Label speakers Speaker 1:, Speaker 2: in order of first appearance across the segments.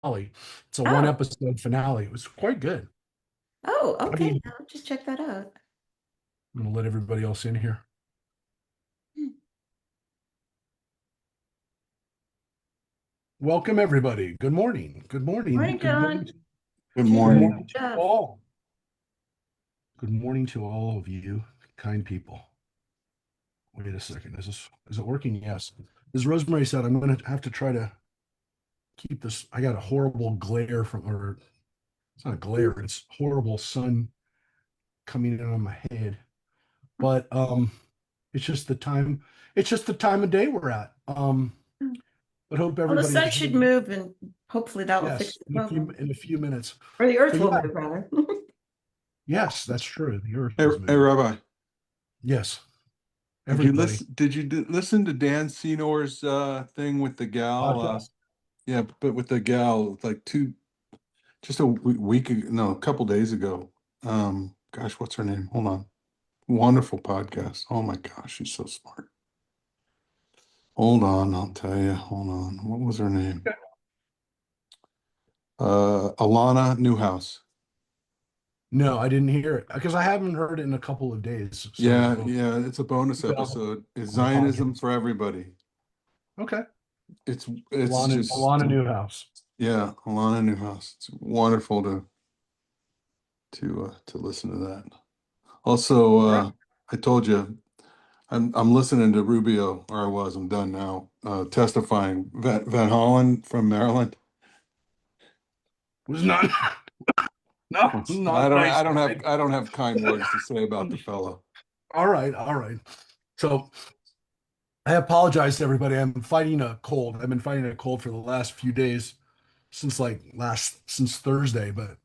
Speaker 1: It's a one
Speaker 2: Oh,
Speaker 1: episode finale. It was quite good.
Speaker 2: oh,
Speaker 1: I
Speaker 2: okay.
Speaker 1: mean,
Speaker 2: I'll just check that out.
Speaker 1: I'm gonna let everybody else in here.
Speaker 2: Hmm.
Speaker 1: Welcome everybody. Good morning. Good morning.
Speaker 2: Morning,
Speaker 1: Good morning.
Speaker 2: John.
Speaker 3: Good
Speaker 1: Good
Speaker 2: Junior,
Speaker 3: morning.
Speaker 1: morning to you
Speaker 2: Jeff.
Speaker 1: all. Good morning to all of you kind people. Wait a second. Is it working? Yes. As Rosemary said, I'm gonna have to try to keep this. I got a horrible glare from, or it's not a glare, it's horrible sun coming in on my head. But it's just the time, it's just the time of day we're at. But hope
Speaker 2: Well, the
Speaker 1: everybody's
Speaker 2: sun should
Speaker 1: having,
Speaker 2: move, and hopefully that will fix
Speaker 1: yes,
Speaker 2: the problem.
Speaker 1: in a few minutes.
Speaker 2: Or the earth
Speaker 1: But
Speaker 2: will
Speaker 1: yeah,
Speaker 2: move, rather.
Speaker 1: yes, that's true. The earth
Speaker 3: Hey,
Speaker 1: is
Speaker 3: hey,
Speaker 1: moving.
Speaker 3: Rabbi,
Speaker 1: Yes,
Speaker 3: did you
Speaker 1: everybody.
Speaker 3: listen? Listen to Dan Senor's thing with the gal?
Speaker 1: Podcast.
Speaker 3: Yeah, but with the gal, like just a week ago, no, a couple days ago. Gosh, what's her name? Hold on. Wonderful podcast. Oh my gosh, she's so smart. Hold on, I'll tell you. Hold on. What was her name? Alana Newhouse.
Speaker 1: No, I didn't hear it because I haven't heard it in a couple of days.
Speaker 3: Yeah,
Speaker 1: So
Speaker 3: yeah, it's a bonus
Speaker 1: available
Speaker 3: episode. It's
Speaker 1: on the
Speaker 3: Zionism
Speaker 1: podcast.
Speaker 3: for everybody.
Speaker 1: Okay.
Speaker 3: It's just
Speaker 1: Alana Newhouse.
Speaker 3: Yeah, Alana Newhouse. It's wonderful to listen to that. Also,
Speaker 1: All right.
Speaker 3: I told you I'm listening to Rubio, or I was. I'm done now. Testifying Van Hollen from Maryland.
Speaker 1: Was not no,
Speaker 3: I
Speaker 1: not
Speaker 3: don't
Speaker 1: nice.
Speaker 3: I don't have I don't have kind words to say about the fellow.
Speaker 1: All right, all right. So I apologize to everybody. I'm fighting a cold. I've been fighting a cold for the last few days since Thursday, but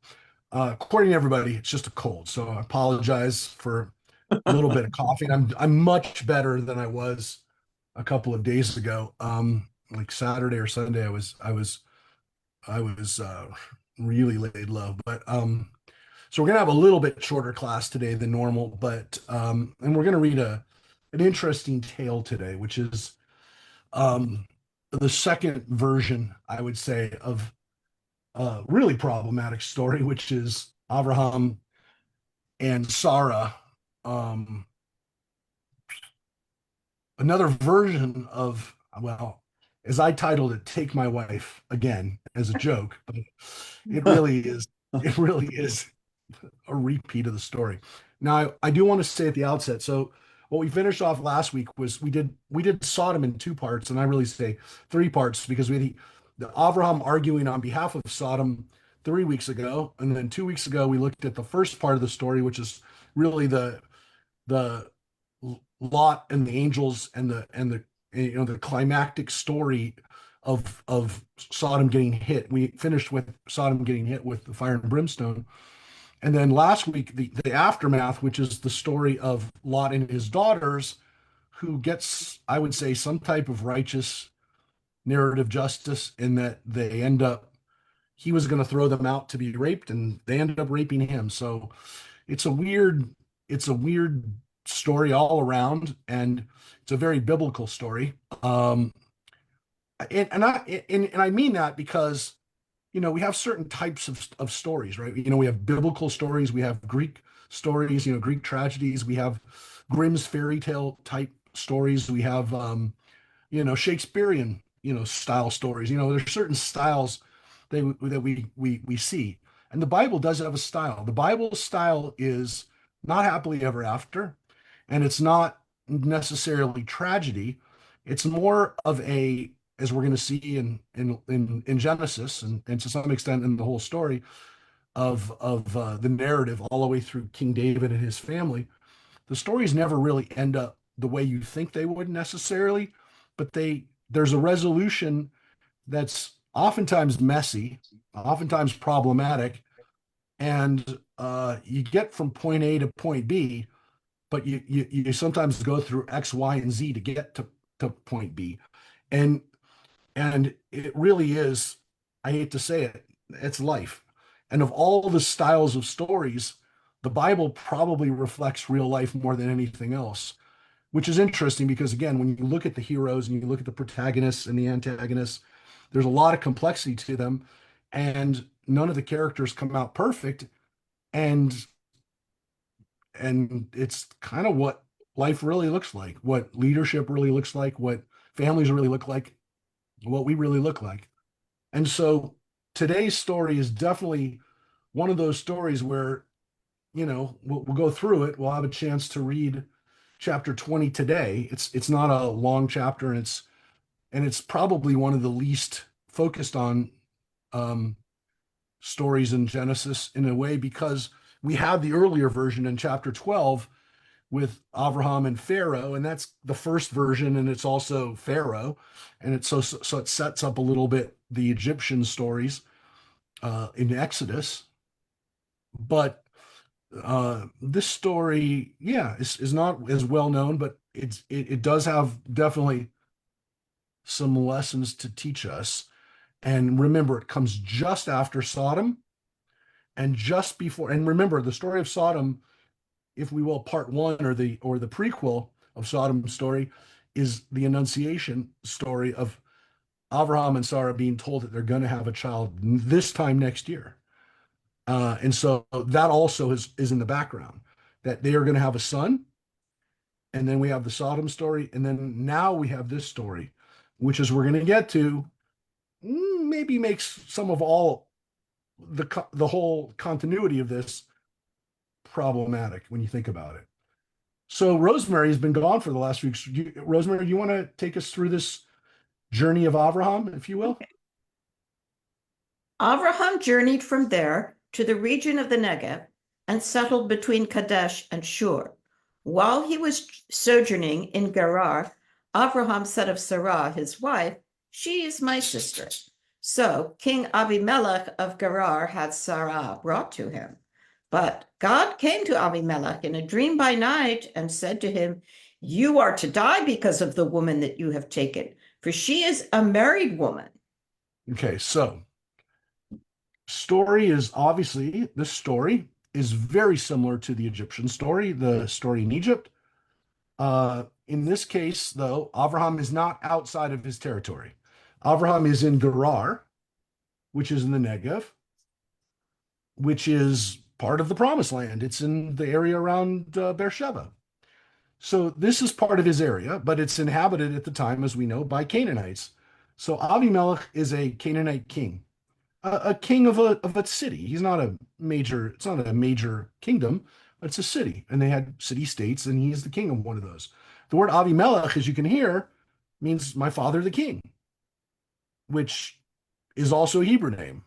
Speaker 1: according to everybody, it's just a cold. So I apologize for a little bit of coughing. I'm much better than I was a couple of days ago. Like Saturday or Sunday, I was really laid low. But so we're gonna have a little bit shorter class today than normal, but and we're gonna read an interesting tale today, which is the second version, I would say, of a really problematic story, which is Abraham and Sarah. Um, Another version of, well, as I titled it, "Take My Wife" again as a joke, but it really is. It really is a repeat of the story. Now, I do want to say at the outset, so what we finished off last week was we did Sodom in two parts, and I really say three parts because we had the Avraham arguing on behalf of Sodom 3 weeks ago, and then 2 weeks ago we looked at the first part of the story, which is really the Lot and the angels and the the climactic story of Sodom getting hit. We finished with Sodom getting hit with the fire and brimstone. And then last week, the aftermath, which is the story of Lot and his daughters, who gets, I would say, some type of righteous narrative justice in that they end up, he was going to throw them out to be raped, and they ended up raping him. So it's a weird, it's a weird story all around, and it's a very biblical story. And I mean that because we have certain types of stories, right? We have biblical stories, we have Greek stories, Greek tragedies, we have Grimm's fairy tale type stories, we have Shakespearean, style stories. There's certain styles that we see. And the Bible does have a style. The Bible style is not happily ever after, and it's not necessarily tragedy. It's more of a, as we're going to see in Genesis and to some extent in the whole story of the narrative all the way through King David and his family. The stories never really end up the way you think they would necessarily, but there's a resolution that's oftentimes messy, oftentimes problematic, and you get from point A to point B, but you sometimes go through X, Y, and Z to get to point B, and and it really is, I hate to say it, it's life. And of all the styles of stories, the Bible probably reflects real life more than anything else, which is interesting because, again, when you look at the heroes and you look at the protagonists and the antagonists, there's a lot of complexity to them. and none of the characters come out perfect, and it's kind of what life really looks like, what leadership really looks like, what families really look like, what we really look like. And so today's story is definitely one of those stories where, we'll go through it. We'll have a chance to read chapter 20 today. It's not a long chapter, and it's probably one of the least focused on um, stories in Genesis in a way, because we have the earlier version in chapter 12 with Abraham and Pharaoh, and that's the first version, and it's also Pharaoh, and it's so it sets up a little bit the Egyptian stories in Exodus. But this story, yeah, is not as well known, but it does have definitely some lessons to teach us. And remember, it comes just after Sodom and just before. And remember, the story of Sodom, if we will, part one, or the prequel of Sodom's story, is the Annunciation story of Abraham and Sarah being told that they're going to have a child this time next year. And so that also is in the background, that they are going to have a son. And then we have the Sodom story. And then now we have this story, which is we're going to get to, maybe makes some of all the whole continuity of this problematic when you think about it. So Rosemary has been gone for the last few weeks. Rosemary, do you want to take us through this journey of Abraham, if you will?
Speaker 2: Avraham journeyed from there to the region of the Negev and settled between Kadesh and Shur. While he was sojourning in Gerar, Avraham said of Sarah, his wife, "She is my sister." So King Abimelech of Gerar had Sarah brought to him. But God came to Abimelech in a dream by night and said to him, "You are to die because of the woman that you have taken, for she is a married woman."
Speaker 1: Okay, so this story is very similar to the Egyptian story, the story in Egypt. In this case, though, Abraham is not outside of his territory. Abraham is in Gerar, which is in the Negev, which is part of the Promised Land. It's in the area around Beersheba. So this is part of his area, but it's inhabited at the time, as we know, by Canaanites. So Abimelech is a Canaanite king, a king of a city. It's not a major kingdom, but it's a city, and they had city states, and he is the king of one of those. The word Abimelech, as you can hear, means my father the king, which is also a Hebrew name.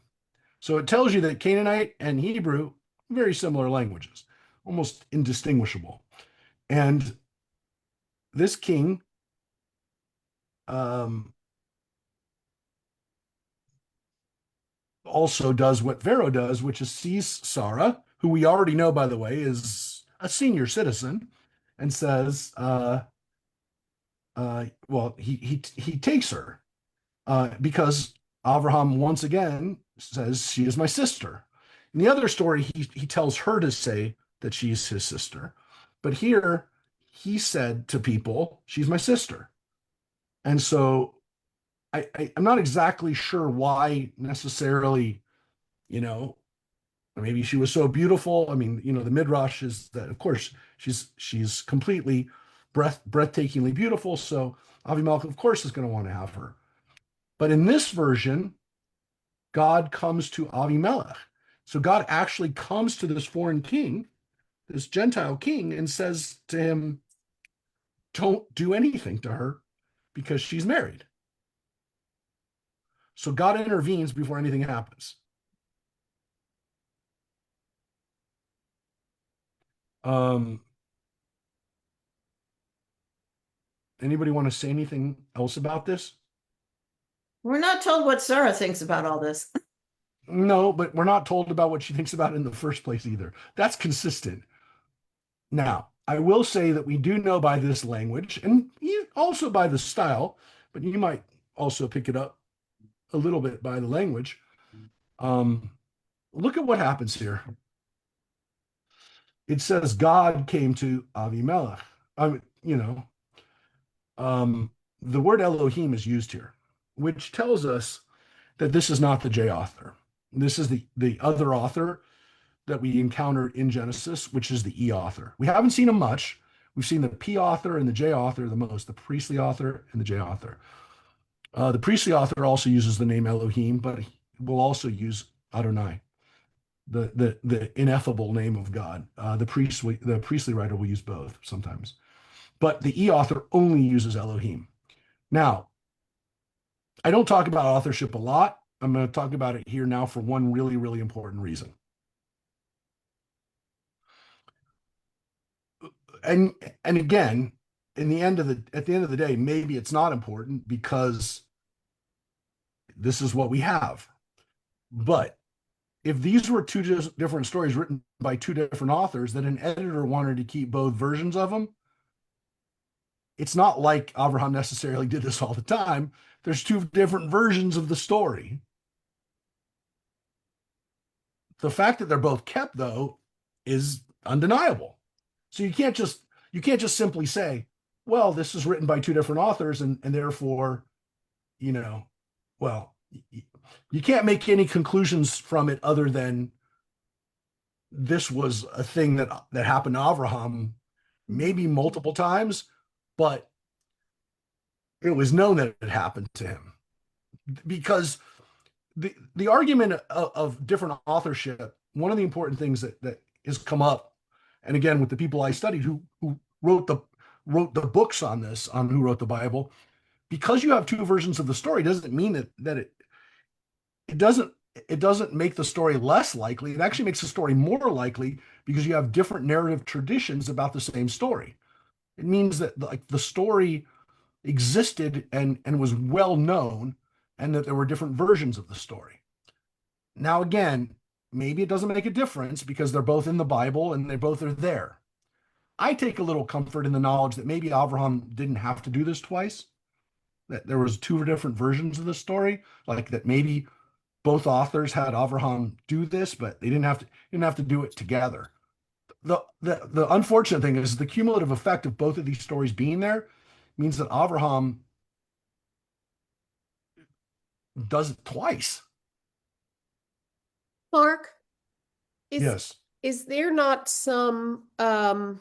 Speaker 1: So it tells you that Canaanite and Hebrew, very similar languages, almost indistinguishable. And this king also does what Pharaoh does, which is sees Sarah, who we already know, by the way, is a senior citizen, and says, well, he takes her because Abraham once again says she is my sister. In the other story, he tells her to say that she's his sister, but here he said to people, "She's my sister," and so I'm not exactly sure why necessarily, you know, maybe she was so beautiful. I mean, the midrash is that, of course, she's completely breathtakingly beautiful. So Avimelech, of course, is going to want to have her. But in this version, God comes to Avimelech. So God actually comes to this foreign king, this Gentile king, and says to him, "Don't do anything to her because she's married." So God intervenes before anything happens. Um, Anybody want to say anything else about this?
Speaker 2: We're not told what Sarah thinks about all this.
Speaker 1: No, but we're not told about what she thinks about it in the first place either. That's consistent. Now, I will say that we do know by this language and also by the style, but you might also pick it up a little bit by the language. Look at what happens here. It says God came to Avimelech. The word Elohim is used here, which tells us that this is not the J author. This is the other author that we encountered in Genesis, which is the E author. We haven't seen him much. We've seen the P author and the J author the most, the priestly author and the J author. The priestly author also uses the name Elohim, but he will also use Adonai, the ineffable name of God. The priestly writer will use both sometimes, but the E author only uses Elohim. Now, I don't talk about authorship a lot. I'm going to talk about it here now for one really, really important reason. And again, at the end of the day, maybe it's not important because this is what we have. But if these were two different stories written by two different authors, that an editor wanted to keep both versions of them, it's not like Abraham necessarily did this all the time. There's two different versions of the story. The fact that they're both kept, though, is undeniable. So you can't just simply say, well, this is written by two different authors, and therefore, you know, well, you can't make any conclusions from it other than this was a thing that happened to Abraham maybe multiple times, but it was known that it happened to him because the argument of different authorship, one of the important things that has come up, and again with the people I studied who wrote the books on this, on who wrote the Bible, because you have two versions of the story doesn't mean that it doesn't make the story less likely. It actually makes the story more likely because you have different narrative traditions about the same story. It means that like the story existed and was well known, and that there were different versions of the story. Now, again, maybe it doesn't make a difference because they're both in the Bible and they both are there. I take a little comfort in the knowledge that maybe Abraham didn't have to do this twice, that there was two different versions of the story, like that maybe both authors had Abraham do this, but they didn't have to do it together. The unfortunate thing is the cumulative effect of both of these stories being there means that Abraham does it twice.
Speaker 4: Mark, is
Speaker 1: Yes.
Speaker 4: is there not some uh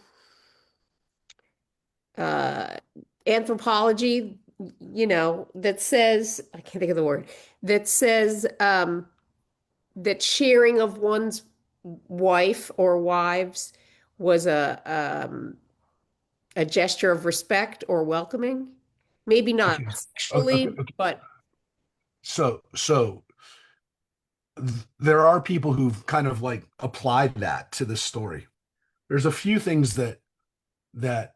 Speaker 4: anthropology, that says, I can't think of the word, that says that sharing of one's wife or wives was a gesture of respect or welcoming? Maybe not
Speaker 1: Okay. Okay.
Speaker 4: sexually,
Speaker 1: Okay.
Speaker 4: but
Speaker 1: So there are people who've kind of like applied that to this story. There's a few things that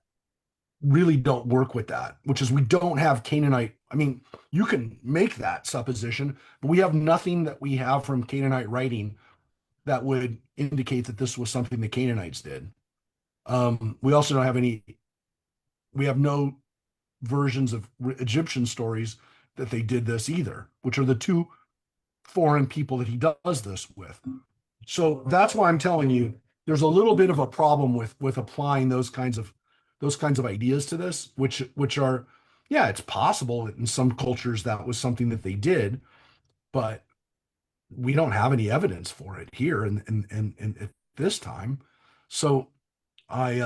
Speaker 1: really don't work with that, which is we don't have Canaanite. I mean, you can make that supposition, but we have nothing that we have from Canaanite writing that would indicate that this was something the Canaanites did. We also don't have any, we have no versions of Egyptian stories that they did this either, which are the two foreign people that he does this with. So that's why I'm telling you there's a little bit of a problem with applying those kinds of ideas to this, which are, yeah, it's possible that in some cultures that was something that they did, but we don't have any evidence for it here and at this time. So I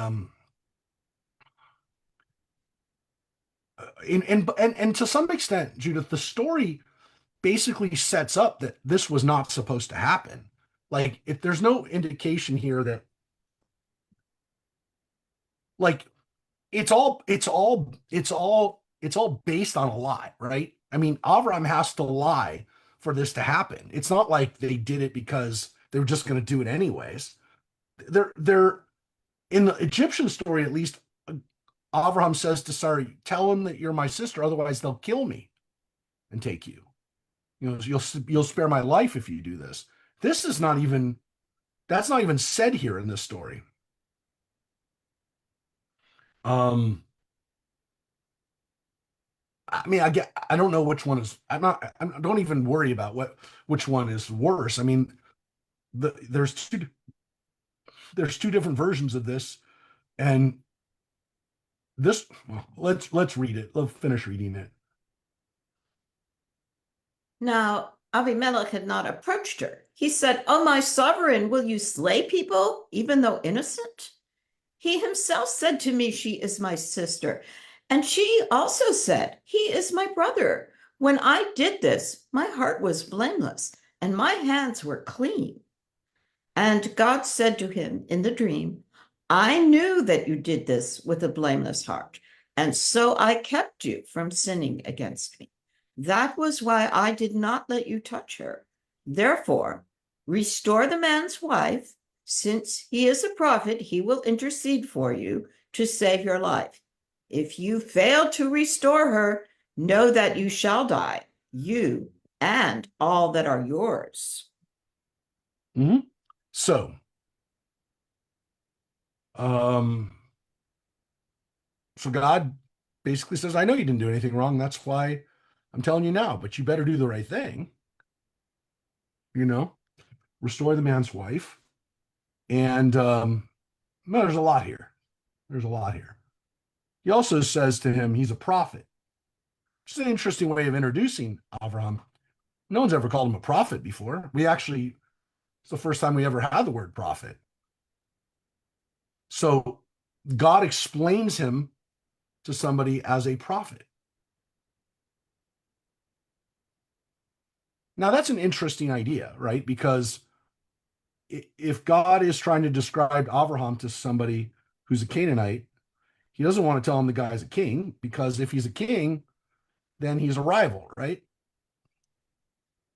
Speaker 1: and to some extent, Judith, the story basically sets up that this was not supposed to happen. Like, if there's no indication here that, like, it's all based on a lie, right? I mean, Avram has to lie for this to happen. It's not like they did it because they were just going to do it anyways. They're in the Egyptian story, at least. Avraham says to Sarah, "Tell him that you're my sister, otherwise they'll kill me and take you. You'll spare my life if you do this." This is not even That's not even said here in this story. Um, I mean, I don't know which one is. I don't even worry about which one is worse. I mean, there's two different versions of this, and this. Well, let's read it. Let's finish reading it.
Speaker 2: Now, Avimelech had not approached her, he said, "Oh, my sovereign, will you slay people, even though innocent? He himself said to me, 'She is my sister.' And she also said, 'He is my brother.' When I did this, my heart was blameless, and my hands were clean." And God said to him in the dream, "I knew that you did this with a blameless heart, and so I kept you from sinning against me. That was why I did not let you touch her. Therefore, restore the man's wife. Since he is a prophet, he will intercede for you to save your life. If you fail to restore her, know that you shall die, you and all that are yours."
Speaker 1: Mhm. So, um, so God basically says, I know you didn't do anything wrong. That's why I'm telling you now, but you better do the right thing, you know, restore the man's wife. And no, there's a lot here. There's a lot here. He also says to him, he's a prophet. It's an interesting way of introducing Avraham. No one's ever called him a prophet before. It's the first time we ever had the word prophet. So God explains him to somebody as a prophet. Now, that's an interesting idea, right? Because if God is trying to describe Avraham to somebody who's a Canaanite, he doesn't want to tell him the guy's a king, because if he's a king, then he's a rival, right?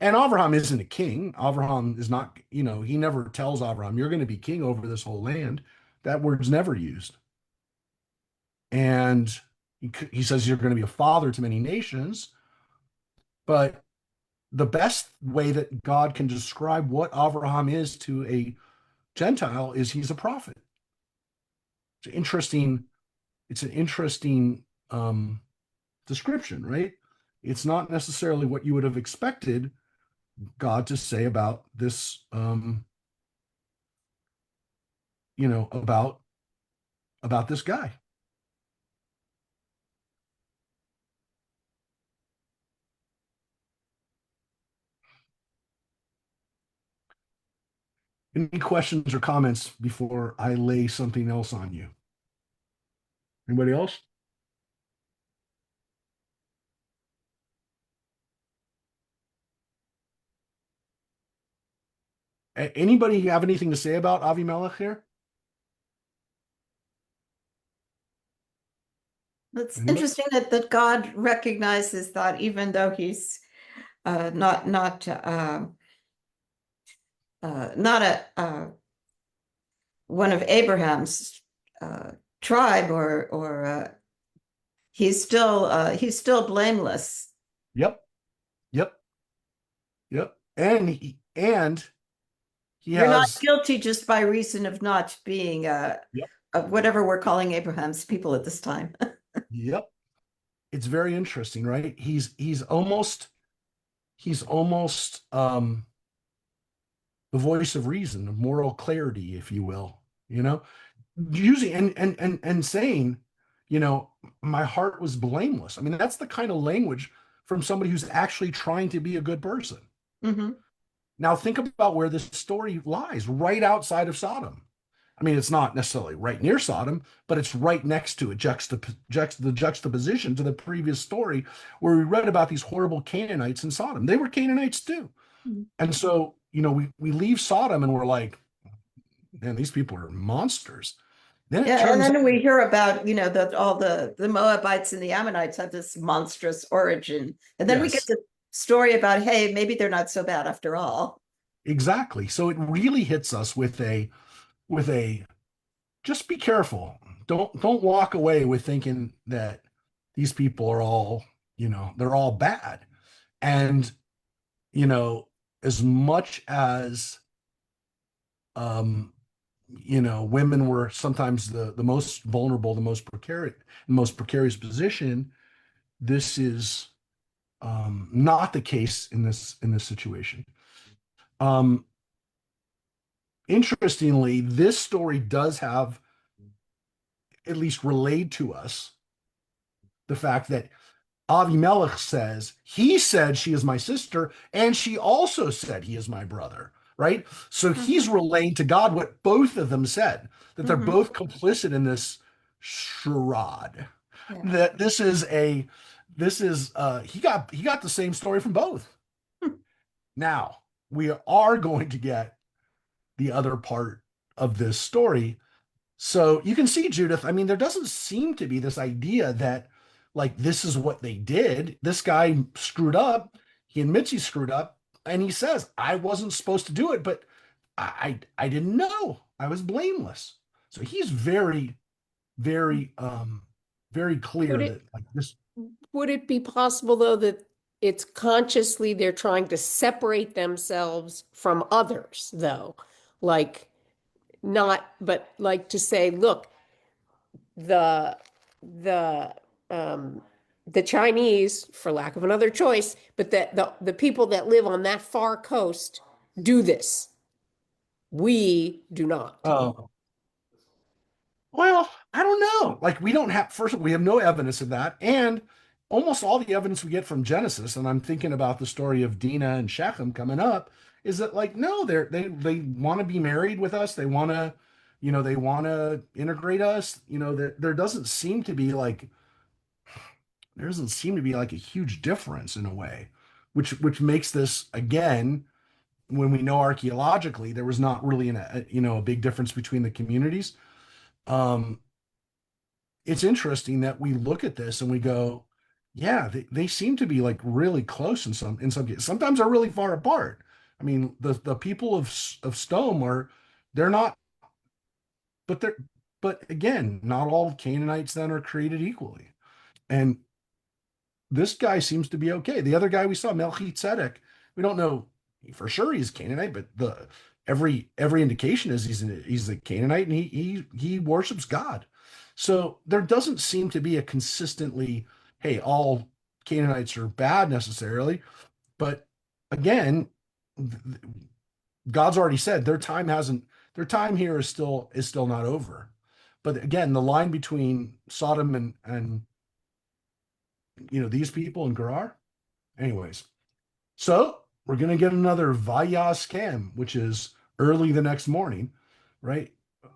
Speaker 1: And Avraham isn't a king. Avraham is not, he never tells Avraham, you're going to be king over this whole land. That word's never used. And he says you're going to be a father to many nations. But the best way that God can describe what Avraham is to a Gentile is he's a prophet. It's an interesting description, right? It's not necessarily what you would have expected God to say about this, about this guy. Any questions or comments before I lay something else on you? Anybody else? Anybody have anything to say about Avimelech here?
Speaker 2: It's
Speaker 1: Anybody?
Speaker 2: interesting that God recognizes that even though he's not one of Abraham's tribe, or he's still blameless.
Speaker 1: Yep, yep, yep. And he
Speaker 2: You're not
Speaker 1: has,
Speaker 2: guilty just by reason of not being
Speaker 1: yep,
Speaker 2: of whatever we're calling Abraham's people at this time.
Speaker 1: yep. It's very interesting, right? He's almost the voice of reason, of moral clarity, if you will, you know, using and saying, you know, my heart was blameless. I mean, that's the kind of language from somebody who's actually trying to be a good person.
Speaker 2: Mhm.
Speaker 1: Now, think about where this story lies, right outside of Sodom. I mean, it's not necessarily right near Sodom, but it's right next to it, the juxtaposition to the previous story where we read about these horrible Canaanites in Sodom. They were Canaanites too.
Speaker 2: Mhm.
Speaker 1: And so, we leave Sodom and we're like, man, these people are monsters. Then it
Speaker 2: Yeah, and
Speaker 1: turns
Speaker 2: then
Speaker 1: out,
Speaker 2: we hear about, that all the Moabites and the Ammonites have this monstrous origin. And then we get
Speaker 1: yes,
Speaker 2: the story about, hey, maybe they're not so bad after all.
Speaker 1: exactly. So it really hits us with a just be careful. Don't walk away with thinking that these people are all, they're all bad. And, you know, as much as women were sometimes the most vulnerable, the most precarious position, this is not the case in this situation. Um, Interestingly, this story does have at least relayed to us the fact that Avimelech says, he said she is my sister, and she also said he is my brother, right? So he's relaying to God what both of them said, that they're
Speaker 2: Mhm.
Speaker 1: both complicit in this charade.
Speaker 2: Yeah.
Speaker 1: That he got the same story from both. Now, we are going to get the other part of this story. So you can see, Judith, I mean, there doesn't seem to be this idea that, like, this is what they did. This guy screwed up. He admits he screwed up, and he says, I wasn't supposed to do it, but I didn't know. I was blameless. So he's very, very, very
Speaker 4: Would
Speaker 1: clear
Speaker 4: it
Speaker 1: that, like, this.
Speaker 4: would it be possible though that it's consciously they're trying to separate themselves from others though? Like not, but like to say, look, the the um the Chinese, for lack of another choice, but that the people that live on that far coast do this. We do not.
Speaker 1: Oh, well, I don't know. Like, we don't have, first of all, we have no evidence of that. And almost all the evidence we get from Genesis, and I'm thinking about the story of Dinah and Shechem coming up, is that, like, no, they want to be married with us. They want to, they want to integrate us. There doesn't seem to be like a huge difference in a way, which makes this, again, when we know archaeologically there was not really a big difference between the communities. Um, it's interesting that we look at this and we go, yeah, they seem to be like really close in some cases. Sometimes they're really far apart. I mean, the people of Stone they're not, but again, not all Canaanites then are created equally. And this guy seems to be okay. The other guy we saw, Melchizedek, we don't know for sure he's Canaanite, but the every indication is he's a Canaanite, and he worships God. So there doesn't seem to be a consistently, hey, all Canaanites are bad necessarily, but again, God's already said their time here is still not over. But again, the line between Sodom and these people in Gerar. Anyways, so we're gonna get another Vayas scam, which is early the next morning, right?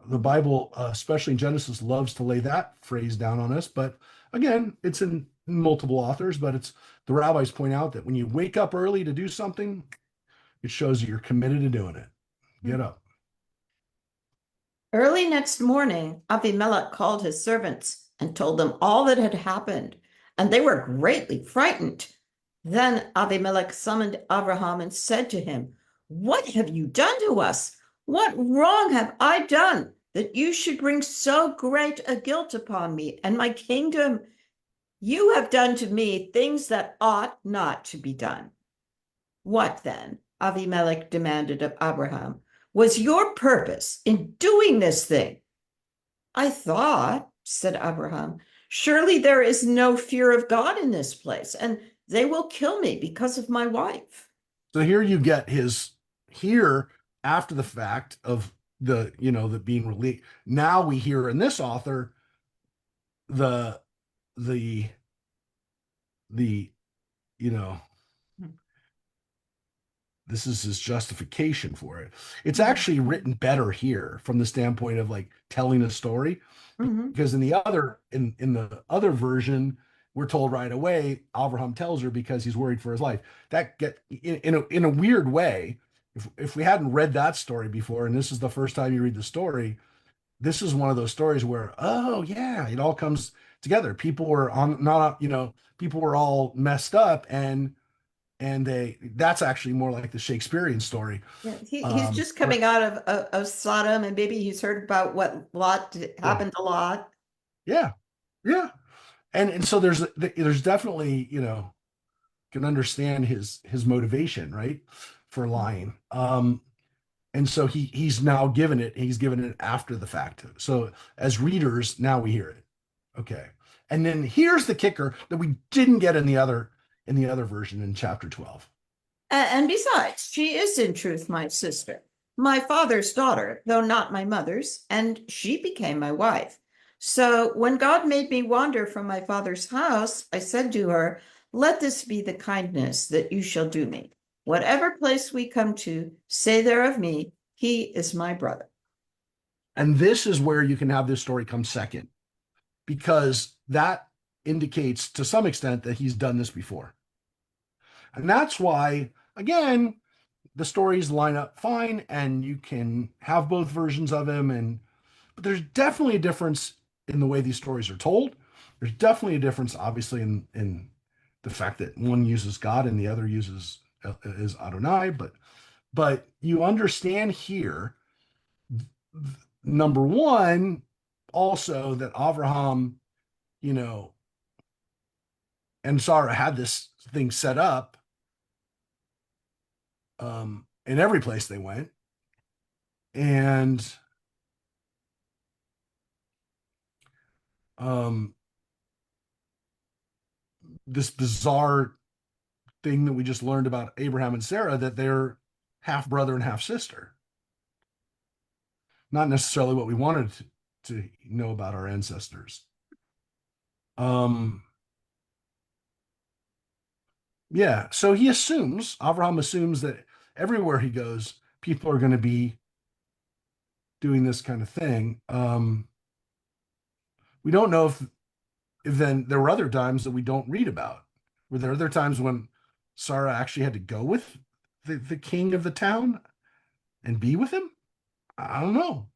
Speaker 1: The Bible, especially in Genesis, loves to lay that phrase down on us. But again, it's in multiple authors, but the rabbis point out that when you wake up early to do something, it shows that you're committed to doing it. Get up.
Speaker 2: Early next morning, Abimelech called his servants and told them all that had happened, and they were greatly frightened. Then Abimelech summoned Abraham and said to him, What have you done to us? What wrong have I done that you should bring so great a guilt upon me and my kingdom? You have done to me things that ought not to be done. What then? Abimelech demanded of Abraham. Was your purpose in doing this thing? I thought, said Abraham, surely there is no fear of God in this place, and they will kill me because of my wife.
Speaker 1: So here you get here after the fact of the being released. Now we hear in this author the the the you know this is his justification for it. It's actually written better here from the standpoint of like telling a story, because in the other version we're told right away Abraham tells her because he's worried for his life. That get in a weird way, if we hadn't read that story before and this is the first time you read the story, this is one of those stories where, oh yeah, it all comes together. People were on not people were all messed up, and that's actually more like the Shakespearean story.
Speaker 2: Yeah, he's just coming out of Sodom, and maybe he's heard about what happened to Lot.
Speaker 1: Yeah, yeah, and so there's definitely can understand his motivation, right, for lying. And so he's now he's given it after the fact. So as readers, now we hear it. Okay. And then here's the kicker that we didn't get in the other version in chapter 12.
Speaker 2: And besides, she is in truth my sister, my father's daughter, though not my mother's, and she became my wife. So when God made me wander from my father's house, I said to her, let this be the kindness that you shall do me. Whatever place we come to, say there of me, he is my brother.
Speaker 1: And this is where you can have this story come second, because that indicates to some extent that he's done this before. And that's why, again, the stories line up fine and you can have both versions of him. But there's definitely a difference in the way these stories are told. There's definitely a difference, obviously, in the fact that one uses God and the other uses is Adonai. But you understand here, number one, also that Avraham, you know, and Sarah had this thing set up in every place they went. And this bizarre thing that we just learned about Abraham and Sarah, that they're half brother and half sister. Not necessarily what we wanted to know about our ancestors. Yeah, so Abraham assumes that everywhere he goes, people are going to be doing this kind of thing. We don't know if then there were other times that we don't read about. Were there other times when Sarah actually had to go with the king of the town and be with him? I don't know.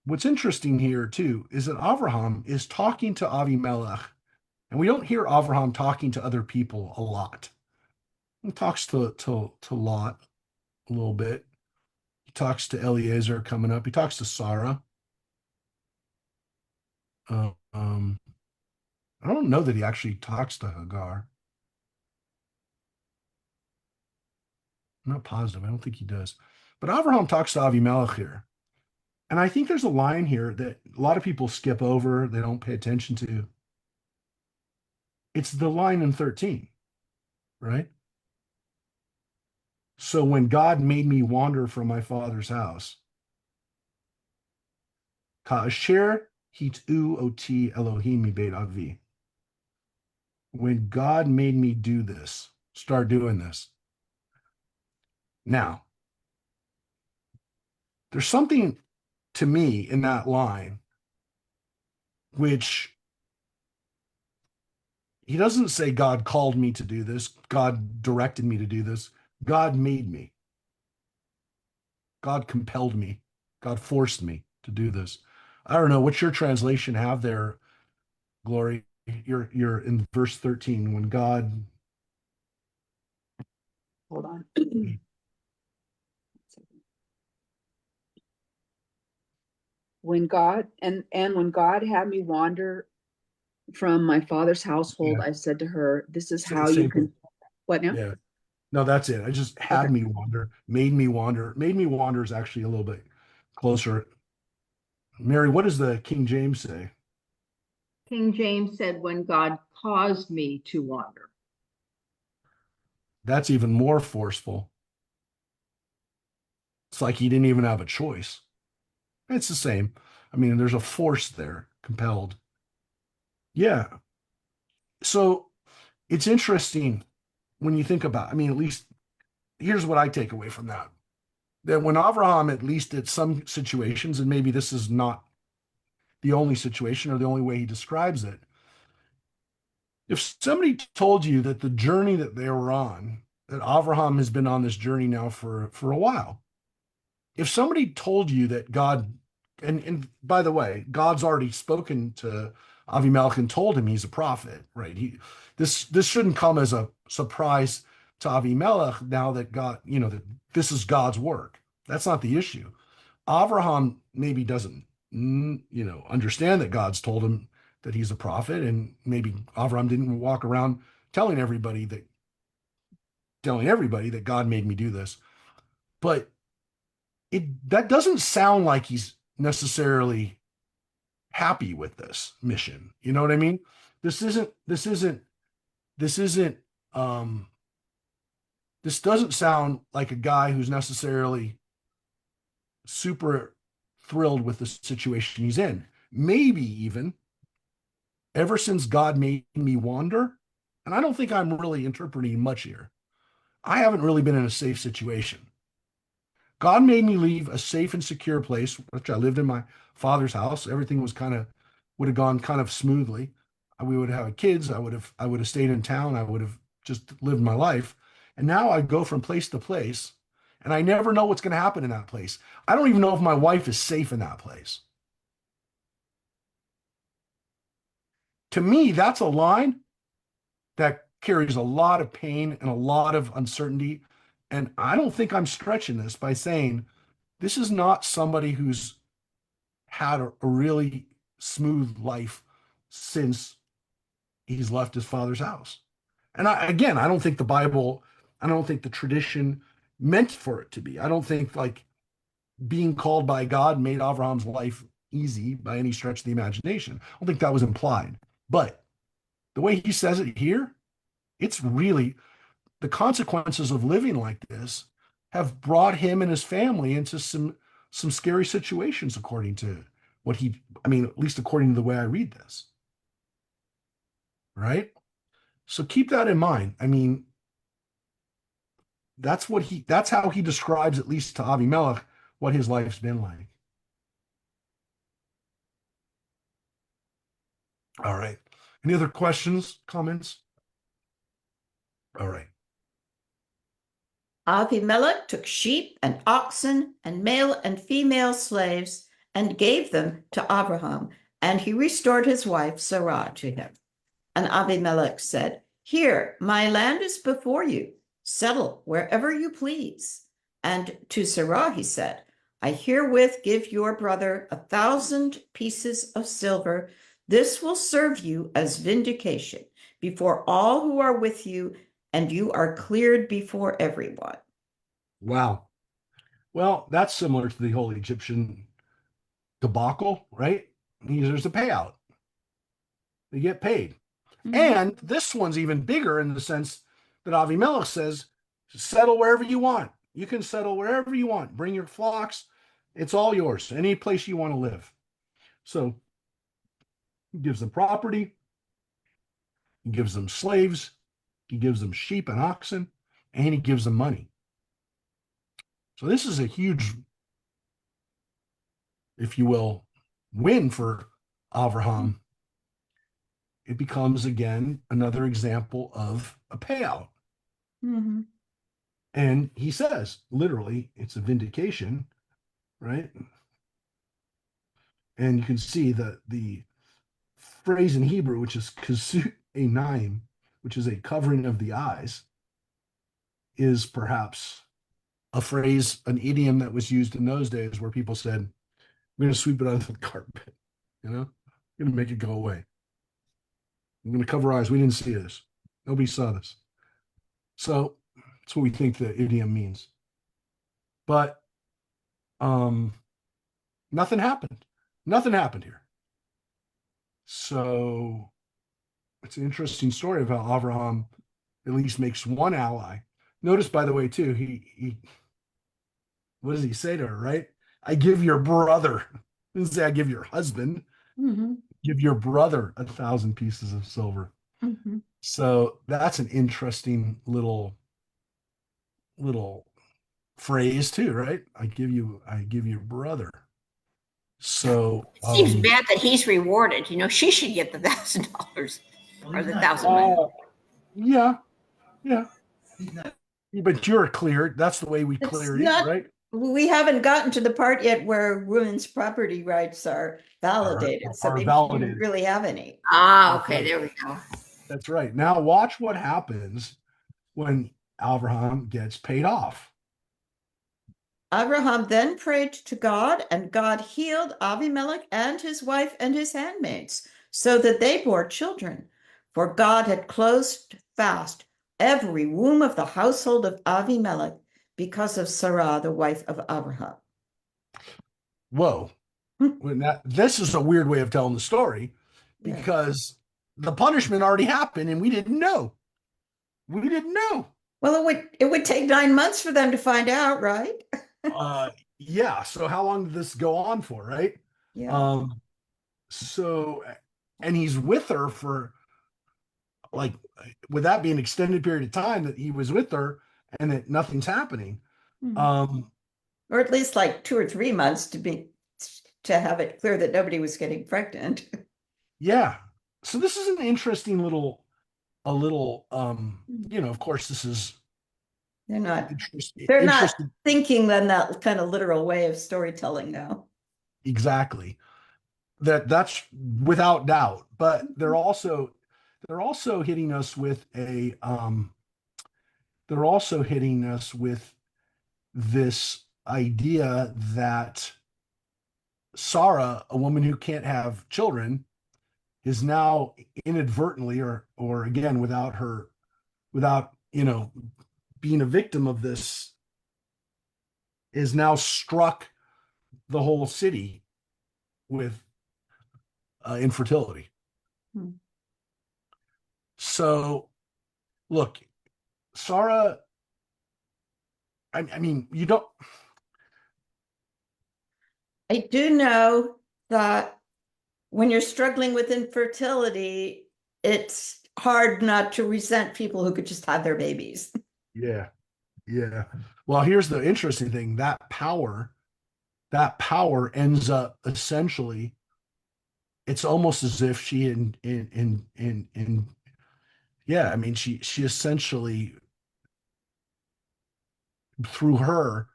Speaker 1: What's interesting here too is that Avraham is talking to Avimelech, and we don't hear Avraham talking to other people a lot. He talks to Lot a little bit. He talks to Eliezer coming up. He talks to Sarah. I don't know that he actually talks to Hagar. I'm not positive. I don't think he does. But Avraham talks to Avimelech here. And I think there's a line here that a lot of people skip over, they don't pay attention to. It's the line in 13, right? So when God made me wander from my father's house, Ka'asher hit'u oti Elohim mi beit avi. When God made me do this, start doing this. Now, there's something to me in that line which he doesn't say God called me to do this, God directed me to do this. God made me. God compelled me. God forced me to do this. I don't know what's your translation have there, Glory. You're in verse 13 when God.
Speaker 5: Hold on. When God and when God had me wander from my father's household,
Speaker 1: Yeah.
Speaker 5: I said to her, this is
Speaker 1: Sa-
Speaker 5: how you
Speaker 1: same
Speaker 5: can
Speaker 1: thing.
Speaker 5: what now?
Speaker 1: Yeah. No, that's it. I just
Speaker 5: Okay.
Speaker 1: had me wander, made me wander. Made me wander is actually a little bit closer. Mary, what does the King James say?
Speaker 6: King James said, when God caused me to wander.
Speaker 1: That's even more forceful. It's like he didn't even have a choice. It's the same. I mean, there's a force there, compelled. Yeah. So it's interesting when you think about, I mean, at least here's what I take away from that. That when Avraham, at least at some situations, and maybe this is not the only situation or the only way he describes it, if somebody told you that the journey that they were on, that Avraham has been on this journey now for a while, if somebody told you that God, and by the way, God's already spoken to Avimelech and told him he's a prophet, right? This shouldn't come as a surprise to Avimelech now that God, that this is God's work. That's not the issue. Avraham maybe doesn't, understand that God's told him that he's a prophet, and maybe Avraham didn't walk around telling everybody that God made me do this. But that doesn't sound like he's necessarily happy with this mission. You know what I mean? This isn't this doesn't sound like a guy who's necessarily super thrilled with the situation he's in. Maybe even ever since God made me wander, and I don't think I'm really interpreting much here, I haven't really been in a safe situation. God made me leave a safe and secure place, which I lived in my father's house. Everything was would have gone kind of smoothly. We would have kids. I would have stayed in town. I would have just lived my life. And now I go from place to place, and I never know what's going to happen in that place. I don't even know if my wife is safe in that place. To me, that's a line that carries a lot of pain and a lot of uncertainty. And I don't think I'm stretching this by saying this is not somebody who's had a really smooth life since he's left his father's house. And again, I don't think the tradition meant for it to be. I don't think like being called by God made Abraham's life easy by any stretch of the imagination. I don't think that was implied. But the way he says it here, it's really the consequences of living like this have brought him and his family into some scary situations, according to at least according to the way I read this. Right? So keep that in mind. I mean, that's how he describes, at least to Avimelech, what his life's been like. All right. Any other questions, comments? All right.
Speaker 2: Avimelech took sheep and oxen and male and female slaves and gave them to Abraham, and he restored his wife Sarah to him. And Abimelech said, "Here, my land is before you. Settle wherever you please." And to Sarah he said, "I herewith give your brother 1,000 pieces of silver. This will serve you as vindication before all who are with you, and you are cleared before everyone."
Speaker 1: Wow. Well, that's similar to the whole Egyptian debacle, right? There's a payout. They get paid.
Speaker 2: Mhm.
Speaker 1: And this one's even bigger in the sense that Avimelech says, settle wherever you want. You can settle wherever you want. Bring your flocks. It's all yours. Any place you want to live. So he gives them property. He gives them slaves. He gives them sheep and oxen. And he gives them money. So this is a huge, if you will, win for Abraham. It becomes, again, another example of a payout.
Speaker 2: Mhm.
Speaker 1: And he says, literally, it's a vindication, right? And you can see that the phrase in Hebrew, which is kasut einaim, which is a covering of the eyes, is perhaps a phrase, an idiom that was used in those days where people said, "I'm going to sweep it under the carpet, I'm going to make it go away. I'm going to cover eyes. We didn't see this. Nobody saw this." So that's what we think the idiom means. But nothing happened. Nothing happened here. So it's an interesting story of how Abraham at least makes one ally. Notice, by the way, too, he what does he say to her, right? I give your brother, he doesn't say I give your husband,
Speaker 2: Mhm.
Speaker 1: give your brother 1,000 pieces of silver.
Speaker 2: Mhm.
Speaker 1: So that's an interesting little phrase too, right? I give your brother. So
Speaker 7: It seems bad that he's rewarded. She should get the $1,000 or the 1,000 money.
Speaker 1: yeah, yeah. But you're cleared. That's the way we
Speaker 2: It's
Speaker 1: clear you,
Speaker 2: not,
Speaker 1: right?
Speaker 2: we haven't gotten to the part yet where women's property rights are validated. So
Speaker 1: Are
Speaker 2: they
Speaker 1: validated.
Speaker 2: didn't really have any.
Speaker 7: Okay, there we go.
Speaker 1: That's right. Now watch what happens when Abraham gets paid off.
Speaker 2: Abraham then prayed to God, and God healed Abimelech and his wife and his handmaids, so that they bore children. For God had closed fast every womb of the household of Abimelech because of Sarah, the wife of Abraham.
Speaker 1: Whoa. This is a weird way of telling the story because the punishment already happened and we didn't know. Well,
Speaker 2: Well, it would take 9 months for them to find out, right?
Speaker 1: yeah, so how long did this go on for, right?
Speaker 2: Yeah.
Speaker 1: So, and he's with her for like, would that be an extended period of time that he was with her and that nothing's happening?
Speaker 2: Mhm.
Speaker 1: Um,
Speaker 2: Or at least like 2 or 3 months to have it clear that nobody was getting pregnant.
Speaker 1: yeah. So this is an interesting little, of course, this is
Speaker 2: They're not
Speaker 1: interesting.
Speaker 2: they're not
Speaker 1: Interesting.
Speaker 2: thinking in that kind of literal way of storytelling now.
Speaker 1: Exactly. That's without doubt. But they're also hitting us with this idea that Sarah, a woman who can't have children, is now inadvertently or again without being a victim of this, is now struck the whole city with infertility.
Speaker 2: Hmm.
Speaker 1: So look, Sarah, I mean, you don't.
Speaker 2: I do know that when you're struggling with infertility, it's hard not to resent people who could just have their babies.
Speaker 1: Yeah, yeah. Well, here's the interesting thing: that power ends up essentially. It's almost as if she in yeah. I mean, she essentially, through her,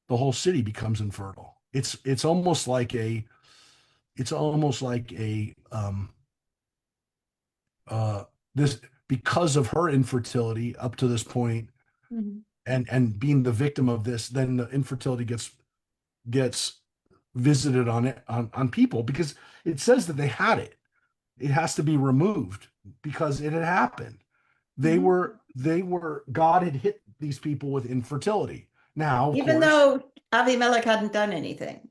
Speaker 1: the whole city becomes infertile. It's almost like a uh this, because of her infertility up to this point, and being the victim of this, then the infertility gets visited on it on people, because it says that they had it. It has to be removed because it had happened. God had hit these people with infertility. Now, of
Speaker 2: Even
Speaker 1: course,
Speaker 2: though Avimelech hadn't done anything.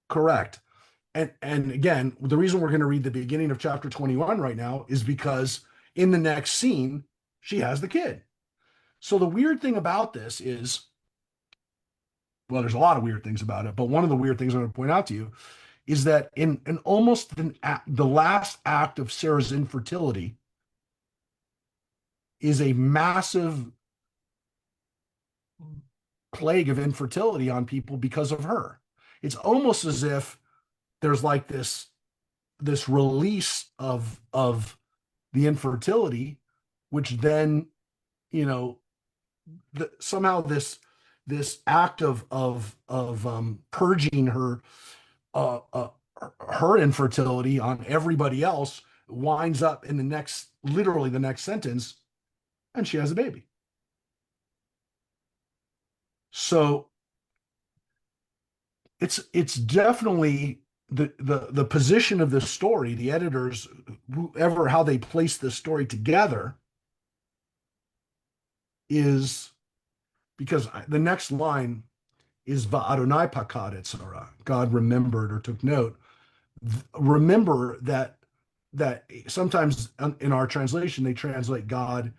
Speaker 1: correct. And again, the reason we're going to read the beginning of chapter 21 right now is because in the next scene, she has the kid. So the weird thing about this is, well, there's a lot of weird things about it, but one of the weird things I'm going to point out to you is that in almost the last act of Sarah's infertility is a massive plague of infertility on people because of her. It's almost as if there's like this release of the infertility, which then, you know somehow this act of purging uh, uh her infertility on everybody else winds up in literally the next sentence, and she has a baby. So it's definitely the position of the story, the editors, whoever, how they place this story together, is because the next line is Va'adonai pakad et Sarah. God remembered or took note. Remember that sometimes in our translation they translate God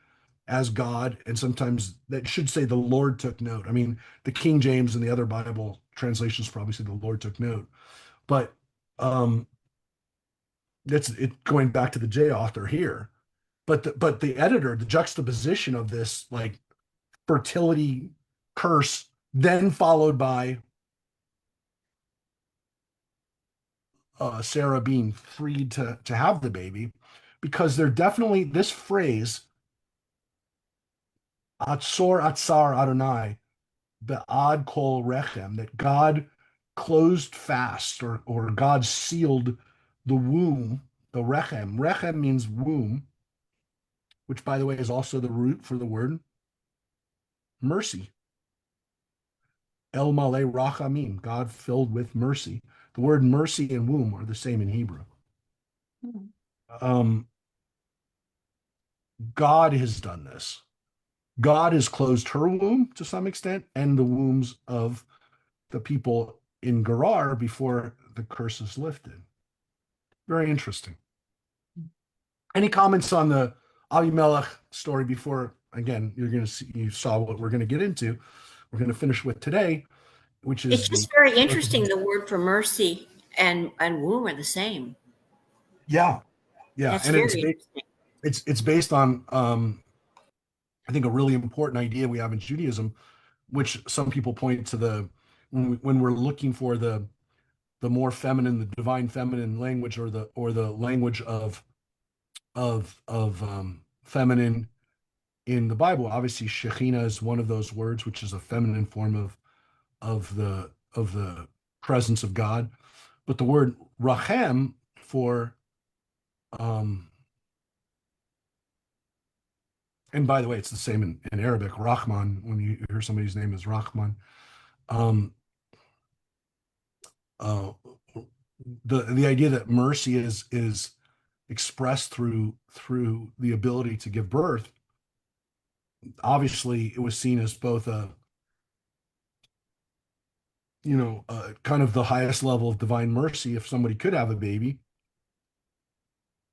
Speaker 1: as God, and sometimes that should say the Lord took note. I mean, the King James and the other Bible translations probably say the Lord took note, but that's it, going back to the J author here. But the editor, the juxtaposition of this like fertility curse, then followed by Sarah being freed to have the baby, because they're definitely, this phrase Atzor Atzar Adonai Be'ad Kol Rechem, that God closed fast, or God sealed the womb, the Rechem. Rechem means womb, which by the way is also the root for the word mercy. El Malay Rachamim, God filled with mercy. The word mercy and womb are the same in Hebrew. Um, God has done this. God has closed her womb to some extent, and the wombs of the people in Gerar before the curse is lifted. Very interesting. Any comments on the Avimelech story before, again, you saw what we're going to get into. We're going to finish with today. which
Speaker 7: It's
Speaker 1: is the
Speaker 7: just very interesting. The word for mercy and womb are the same.
Speaker 1: yeah, yeah,
Speaker 7: That's
Speaker 1: and
Speaker 7: very interesting.
Speaker 1: it's based on I think a really important idea we have in Judaism, which some people point to the when we're looking for the more feminine, the divine feminine language, or the language of feminine in the Bible. Obviously, Shekhinah is one of those words, which is a feminine form of the presence of God. But the word rachem for and by the way, it's the same in Arabic, Rahman, when you hear somebody's name is Rahman. Um, uh, the idea that mercy is expressed through the ability to give birth. Obviously, it was seen as both a kind of the highest level of divine mercy if somebody could have a baby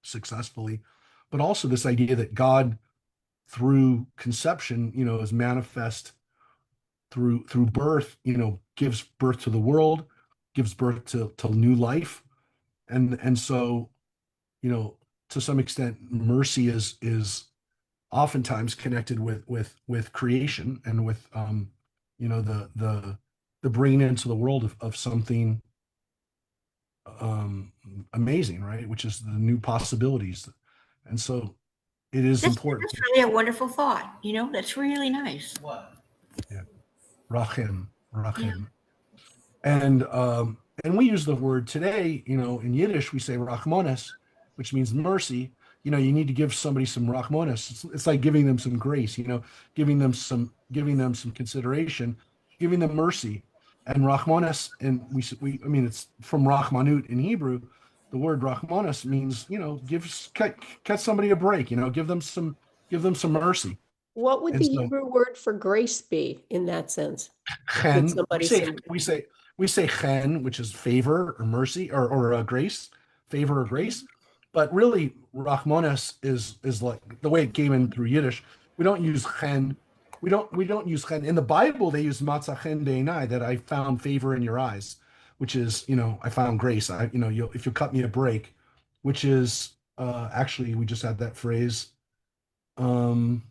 Speaker 1: successfully, but also this idea that God through conception, is manifest through birth, gives birth to the world, gives birth to new life, and so to some extent, mercy is oftentimes connected with creation and with the bringing into the world of something um amazing, right? Which is the new possibilities, and so it is important.
Speaker 7: That's really a wonderful thought. That's really nice.
Speaker 1: Yeah, rachem,
Speaker 7: Yeah.
Speaker 1: rachem. And we use the word today, in Yiddish we say rachmanis, which means mercy. You need to give somebody some rachmanis. It's like giving them some grace, giving them some consideration, giving them mercy. And rachmanis, and I mean, it's from rachmanut in Hebrew. The word rachmanis means, cut somebody a break, give them some mercy.
Speaker 4: What would
Speaker 1: And
Speaker 4: the
Speaker 1: so
Speaker 4: Hebrew word for grace be in that sense? Give
Speaker 1: chen, we
Speaker 4: somebody
Speaker 1: say
Speaker 4: some.
Speaker 1: we say we say chen, which is favor or mercy or grace, favor or grace. But really, rachmanis is like the way it came in through Yiddish. We don't use chen. We don't use chen. In the Bible, they use matzah chen beinai, that I found favor in your eyes, which is, I found grace. If you cut me a break, which is actually we just had that phrase. Um,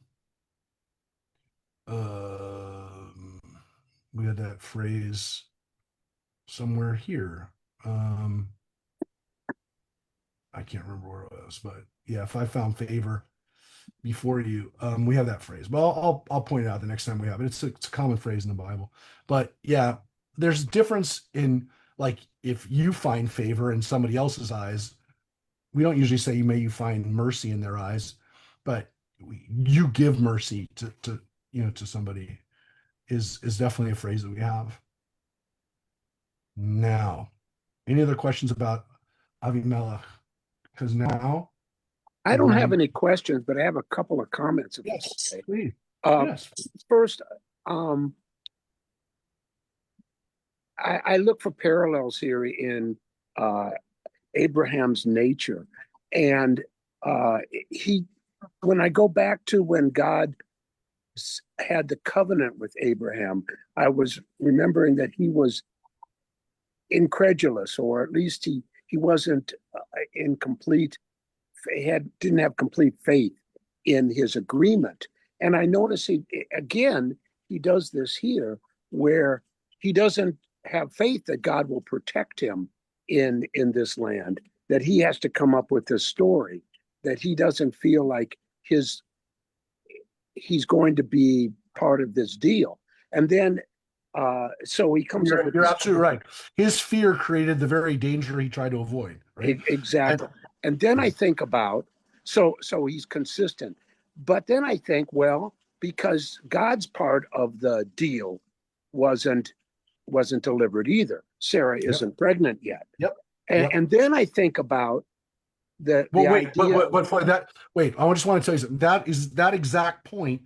Speaker 1: um we had that phrase somewhere here. Um, I can't remember where it was, but yeah, if I found favor before you, we have that phrase. But I'll point it out the next time we have it. It's a common phrase in the Bible. But yeah, there's a difference in, like, if you find favor in somebody else's eyes. We don't usually say may you find mercy in their eyes, but you give mercy to somebody is definitely a phrase that we have. Now, any other questions about Avimelech? Because now
Speaker 8: I
Speaker 1: we're
Speaker 8: don't
Speaker 1: going
Speaker 8: have
Speaker 1: to.
Speaker 8: any questions, but I have a couple of comments, if it's
Speaker 1: Yes,
Speaker 8: okay.
Speaker 1: please.
Speaker 8: Uh,
Speaker 1: Yes.
Speaker 8: First, I look for parallels here in uh, Abraham's nature, and uh, he, when I go back to when God had the covenant with Abraham, I was remembering that he was incredulous, or at least he wasn't in complete didn't have complete faith in his agreement. And I notice he does this here, where he doesn't have faith that God will protect him in this land, that he has to come up with this story, that he doesn't feel like he's going to be part of this deal. And then so he comes up with
Speaker 1: You're
Speaker 8: this.
Speaker 1: absolutely right. His fear created the very danger he tried to avoid, right?
Speaker 8: Exactly.
Speaker 1: And
Speaker 8: And then I think about, so he's consistent. But then I think, well, because God's part of the deal wasn't delivered either. Sarah
Speaker 1: yep,
Speaker 8: isn't pregnant yet.
Speaker 1: yep,
Speaker 8: And,
Speaker 1: yep.
Speaker 8: and then I think about
Speaker 1: Well,
Speaker 8: the
Speaker 1: wait,
Speaker 8: idea.
Speaker 1: but for that, wait, I just want to tell you something. That is that exact point,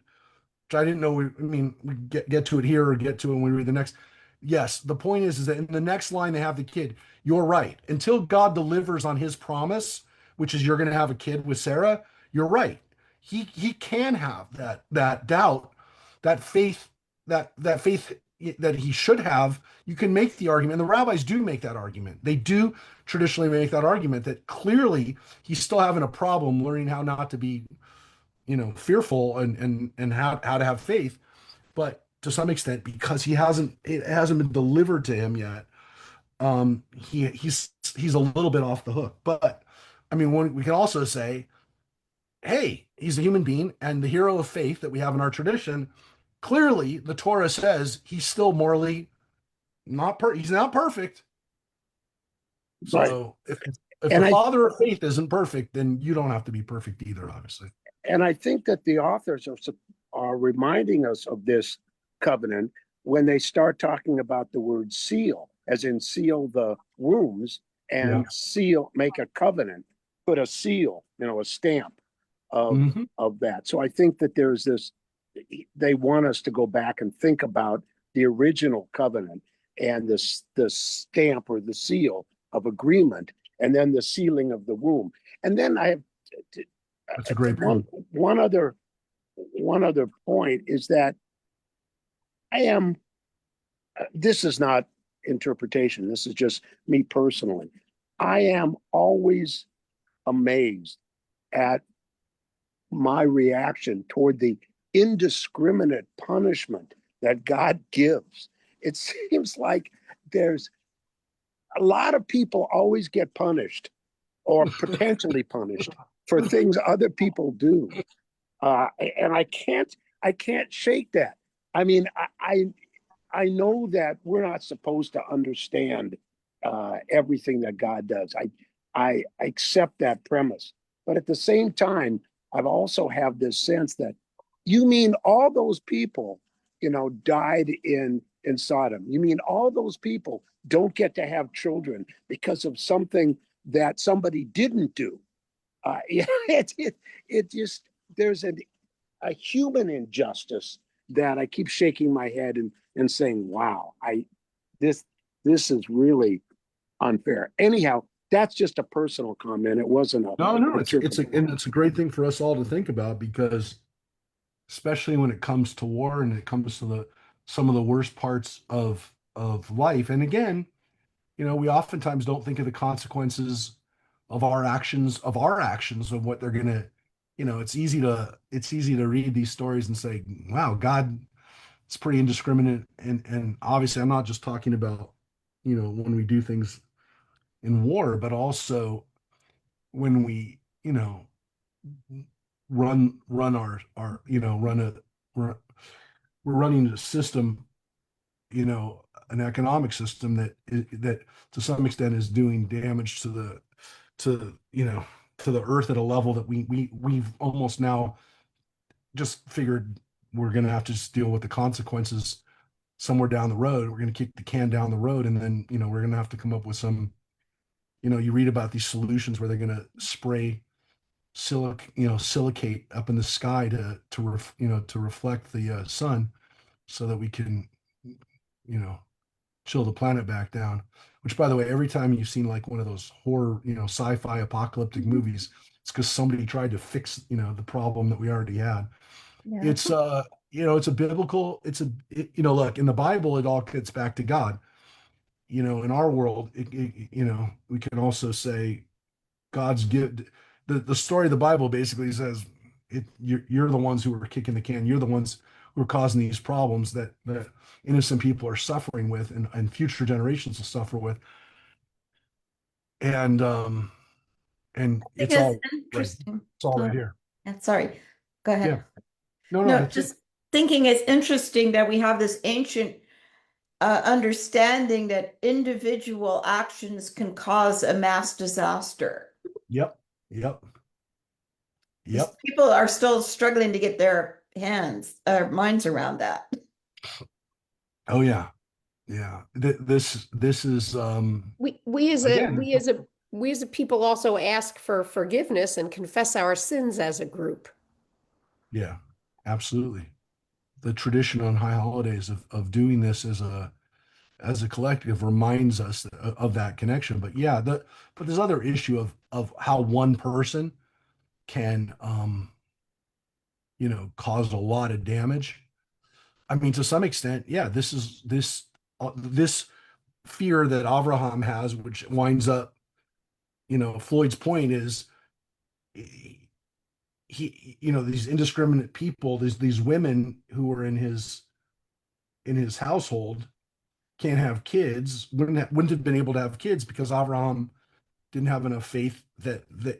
Speaker 1: which I didn't know. I mean, we get to it here or get to it when we read the next. Yes, the point is that in the next line they have the kid. You're right. Until God delivers on his promise, which is you're going to have a kid with Sarah, you're right. He can have that doubt, that faith that he should have, you can make the argument, and the rabbis do make that argument. They do traditionally make that argument that clearly he's still having a problem learning how not to be, fearful and how to have faith. But to some extent, because it hasn't been delivered to him yet, he's a little bit off the hook. But I mean, we can also say, hey, he's a human being, and the hero of faith that we have in our tradition, clearly the Torah says he's still morally he's not perfect.
Speaker 8: Right.
Speaker 1: So if
Speaker 8: And
Speaker 1: the
Speaker 8: I
Speaker 1: father of faith isn't perfect, then you don't have to be perfect either, obviously.
Speaker 8: and I think that the authors are reminding us of this covenant when they start talking about the word seal, as in seal the wombs and
Speaker 1: Yeah.
Speaker 8: seal, make a covenant, put a seal, a stamp of
Speaker 1: Mhm.
Speaker 8: of that. So I think that there's this. They want us to go back and think about the original covenant and the stamp or the seal of agreement, and then the sealing of the womb. And then I have
Speaker 1: That's a great
Speaker 8: one
Speaker 1: point.
Speaker 8: one other point is that I am. This is not interpretation. This is just me personally. I am always amazed at my reaction toward the indiscriminate punishment that God gives. It seems like there's a lot of people always get punished or potentially punished for things other people do. And I can't shake that. I mean, I know that we're not supposed to understand everything that God does. I accept that premise, but at the same time, I've also have this sense that you mean all those people, died in Sodom. You mean all those people don't get to have children because of something that somebody didn't do. It just there's a human injustice that I keep shaking my head and saying, wow, this this is really unfair. Anyhow, that's just a personal comment. It wasn't a
Speaker 1: No, it's a great thing for us all to think about, because especially when it comes to war and it comes to some of the worst parts of life. And again, we oftentimes don't think of the consequences of what they're gonna, it's easy to read these stories and say, wow, God, it's pretty indiscriminate. And obviously I'm not just talking about, when we do things in war, but also when we, run our, we're, we're running a system, an economic system that to some extent is doing damage to you know to the earth at a level that we've almost now just figured we're going to have to just deal with the consequences somewhere down the road. We're going to kick the can down the road, and then we're going to have to come up with some. You read about these solutions where they're going to spray silicate up in the sky to reflect the sun, so that we can you know chill the planet back down. Which, by the way, every time you've seen like one of those horror, sci-fi apocalyptic movies, it's because somebody tried to fix, the problem that we already had.
Speaker 2: Yeah.
Speaker 1: It's a biblical, look, in the Bible, it all gets back to God. In our world, we can also say God's gift. The story of the Bible basically says you're the ones who are kicking the can. You're the ones who are causing these problems that innocent people are suffering with, and future generations will suffer with. And
Speaker 2: I think
Speaker 1: it's all
Speaker 2: it's
Speaker 1: right.
Speaker 2: interesting.
Speaker 1: It's all right here.
Speaker 2: Yeah, sorry. Go ahead.
Speaker 1: Yeah. No,
Speaker 2: No,
Speaker 1: that's it.
Speaker 2: just thinking it's interesting that we have this ancient understanding that individual actions can cause a mass disaster.
Speaker 1: Yep. Yep.
Speaker 2: These
Speaker 1: Yep.
Speaker 2: people are still struggling to get their minds around that.
Speaker 1: Oh yeah. Yeah. This is
Speaker 4: We as a
Speaker 1: again.
Speaker 4: we as a people also ask for forgiveness and confess our sins as a group.
Speaker 1: Yeah, absolutely. The tradition on high holidays of doing this as a collective reminds us of that connection. But yeah, but there's other issue of how one person can cause a lot of damage. I mean, to some extent, yeah, this fear that Avraham has, which winds up, Floyd's point is these indiscriminate people, these women who are in his household can't have kids, wouldn't have been able to have kids because Avraham didn't have enough faith that the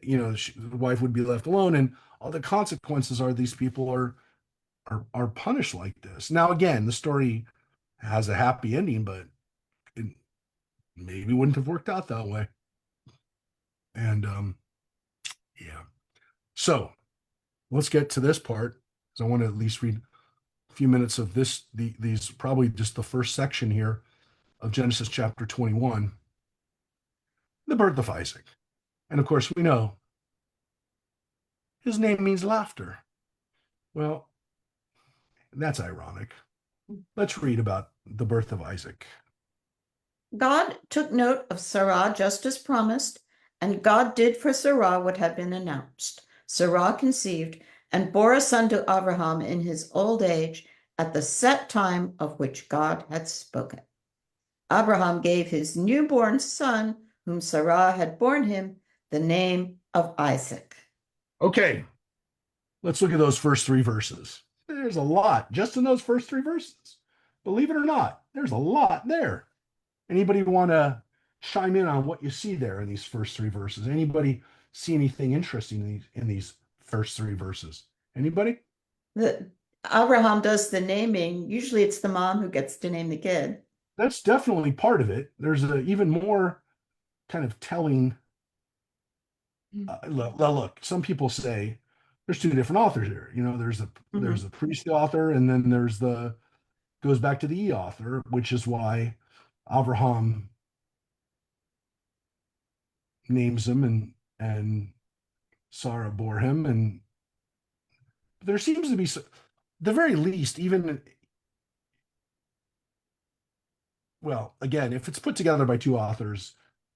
Speaker 1: wife would be left alone, and all the consequences are these people are punished like this. Now, again, the story has a happy ending, but it maybe wouldn't have worked out that way. And yeah. So let's get to this part because I want to at least read a few minutes of these probably just the first section here of Genesis chapter 21, the birth of Isaac. And of course, we know his name means laughter. Well, that's ironic. Let's read about the birth of Isaac.
Speaker 2: God took note of Sarah just as promised, and God did for Sarah what had been announced. Sarah conceived and bore a son to Abraham in his old age at the set time of which God had spoken. Abraham gave his newborn son, whom Sarah had borne him, the name of Isaac.
Speaker 1: Okay, let's look at those first three verses. There's a lot just in those first three verses. Believe it or not, there's a lot there. Anybody want to chime in on what you see there in these first three verses? Anybody see anything interesting in these first three verses? Anybody?
Speaker 2: Abraham does the naming. Usually it's the mom who gets to name the kid.
Speaker 1: That's definitely part of it. There's even more kind of telling. Look, some people say there's two different authors here. There's a priest author, and then there's the goes back to the E author, which is why Abraham names him and Sarah bore him, and there seems to be the very least, even well, again, if it's put together by two authors,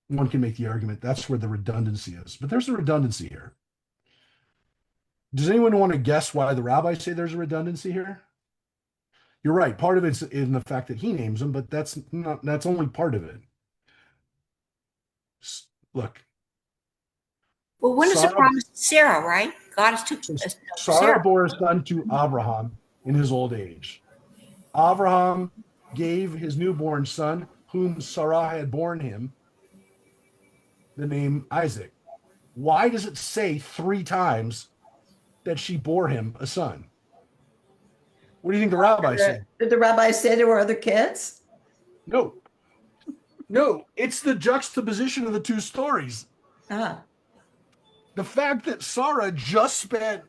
Speaker 1: one can make the argument that's where the redundancy is. But there's a redundancy here. Does anyone want to guess why the rabbis say there's a redundancy here? You're right. Part of it's in the fact that he names them, but that's only part of it. Look.
Speaker 7: Well, when is the promise to Sarah, right? God is to
Speaker 1: Sarah bore a son to Abraham in his old age. Abraham gave his newborn son, whom Sarah had borne him, the name Isaac. Why does it say three times that she bore him a son? What do you think the rabbis say?
Speaker 2: Did the rabbis say there were other kids?
Speaker 1: No. It's the juxtaposition of the two stories. The fact that Sarah just spent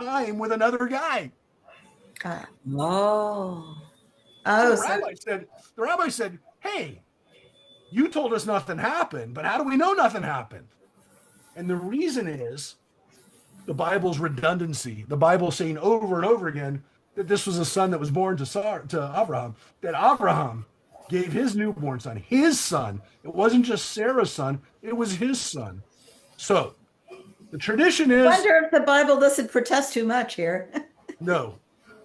Speaker 1: time with another guy.
Speaker 7: Oh.
Speaker 1: The rabbi said, hey, you told us nothing happened, but how do we know nothing happened? And the reason is the Bible's redundancy. The Bible saying over and over again that this was a son that was born to Abraham, that Abraham gave his newborn son, his son. It wasn't just Sarah's son, it was his son. So the tradition is.
Speaker 2: I wonder if the Bible doesn't protest too much here.
Speaker 1: No.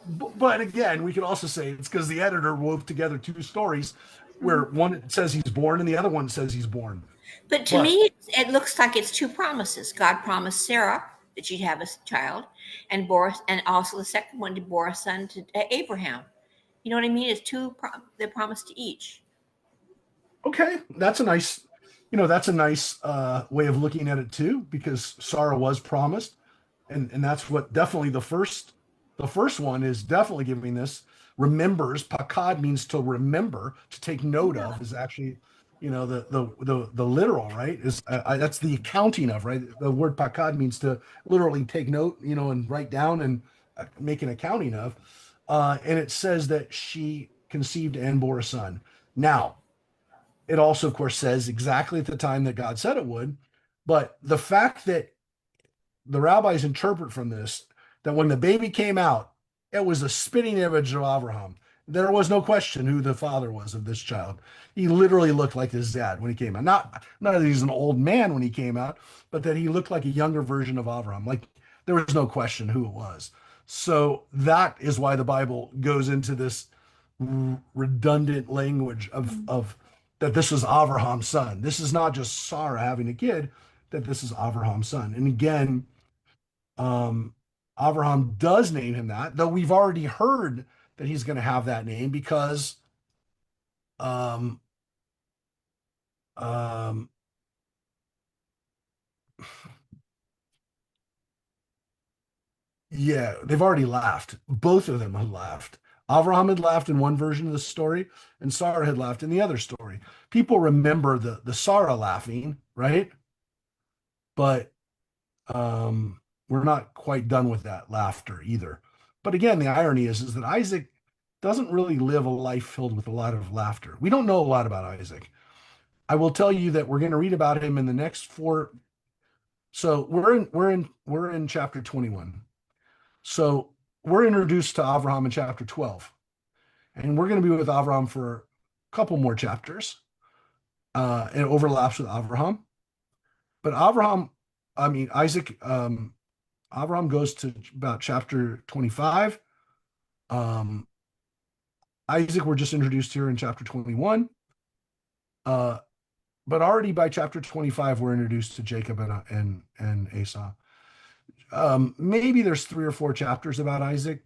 Speaker 1: But again, we could also say it's because the editor wove together two stories where one says he's born and the other one says he's born.
Speaker 7: But to me, it looks like it's two promises. God promised Sarah that she'd have a child, and also the second one to bore a son to Abraham. You know what I mean? It's two. They're promised to each.
Speaker 1: Okay, that's a nice way of looking at it too, because Sarah was promised, and that's what definitely the first one is definitely giving this. Remembers, pakad means to remember, to take note of, is actually, the literal, right? Is that's the accounting of, right? The word pakad means to literally take note, and write down and make an accounting of. And it says that she conceived and bore a son. Now, it also, of course, says exactly at the time that God said it would. But the fact that the rabbis interpret from this that when the baby came out, it was a spitting image of Abraham. There was no question who the father was of this child. He literally looked like his dad when he came out. Not that he's an old man when he came out, but that he looked like a younger version of Abraham. Like there was no question who it was. So that is why the Bible goes into this redundant language of that this is Abraham's son. This is not just Sarah having a kid, that this is Abraham's son. And again, um, Abraham does name him that, though we've already heard that he's going to have that name because um, um, yeah, they've already laughed. Both of them had laughed. Abraham had laughed in one version of the story, and Sarah had laughed in the other story. People remember the Sarah laughing, right? But we're not quite done with that laughter either. But again, the irony is that Isaac doesn't really live a life filled with a lot of laughter. We don't know a lot about Isaac. I will tell you that we're going to read about him in the next four. So we're in chapter 21. So we're introduced to Abraham in chapter 12, and we're going to be with Abraham for a couple more chapters. It overlaps with Abraham, but Isaac, Abraham goes to about chapter 25. Um, Isaac, we're just introduced here in chapter 21. But already by chapter 25, we're introduced to Jacob and Esau. Maybe there's 3 or 4 chapters about Isaac.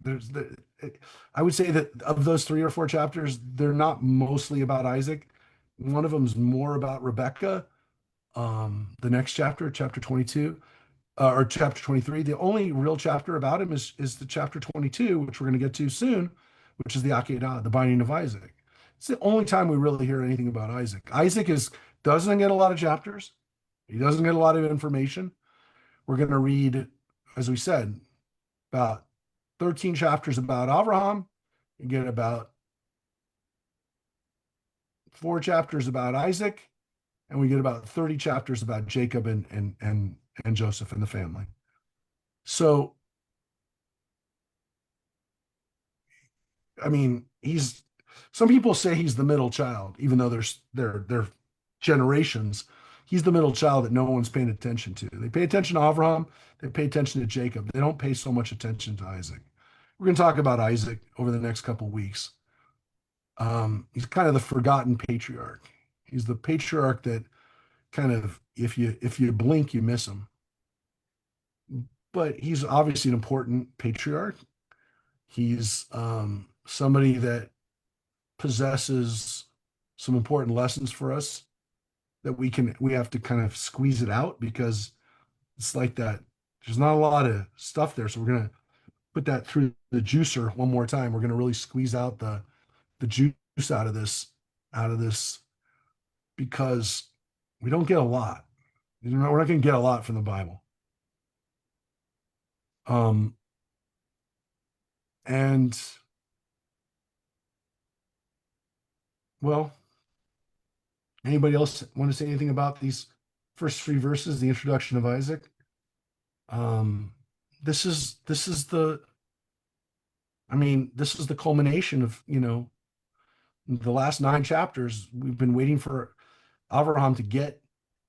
Speaker 1: I would say that of those 3 or 4 chapters, they're not mostly about Isaac. One of them is more about Rebecca. The next chapter, chapter 22, or chapter 23. The only real chapter about him is the chapter 22, which we're going to get to soon, which is the Akedah, the binding of Isaac. It's the only time we really hear anything about Isaac. Isaac doesn't get a lot of chapters. He doesn't get a lot of information. We're going to read, as we said, about 13 chapters about Abraham. You get about 4 chapters about Isaac, and we get about 30 chapters about Jacob and Joseph and the family. So, I mean, some people say he's the middle child, even though they're generations. He's the middle child that no one's paying attention to. They pay attention to Abraham, they pay attention to Jacob. They don't pay so much attention to Isaac. We're going to talk about Isaac over the next couple weeks. He's kind of the forgotten patriarch. He's the patriarch that kind of, if you blink, you miss him. But he's obviously an important patriarch. He's somebody that possesses some important lessons for us that we have to kind of squeeze it out because it's like that. There's not a lot of stuff there, so we're gonna put that through the juicer one more time. We're gonna really squeeze out the juice out of this because we don't get a lot. We're not gonna get a lot from the Bible. And well, anybody else want to say anything about these first 3 verses, the introduction of Isaac? This is the culmination of, the last 9 chapters. We've been waiting for Abraham to get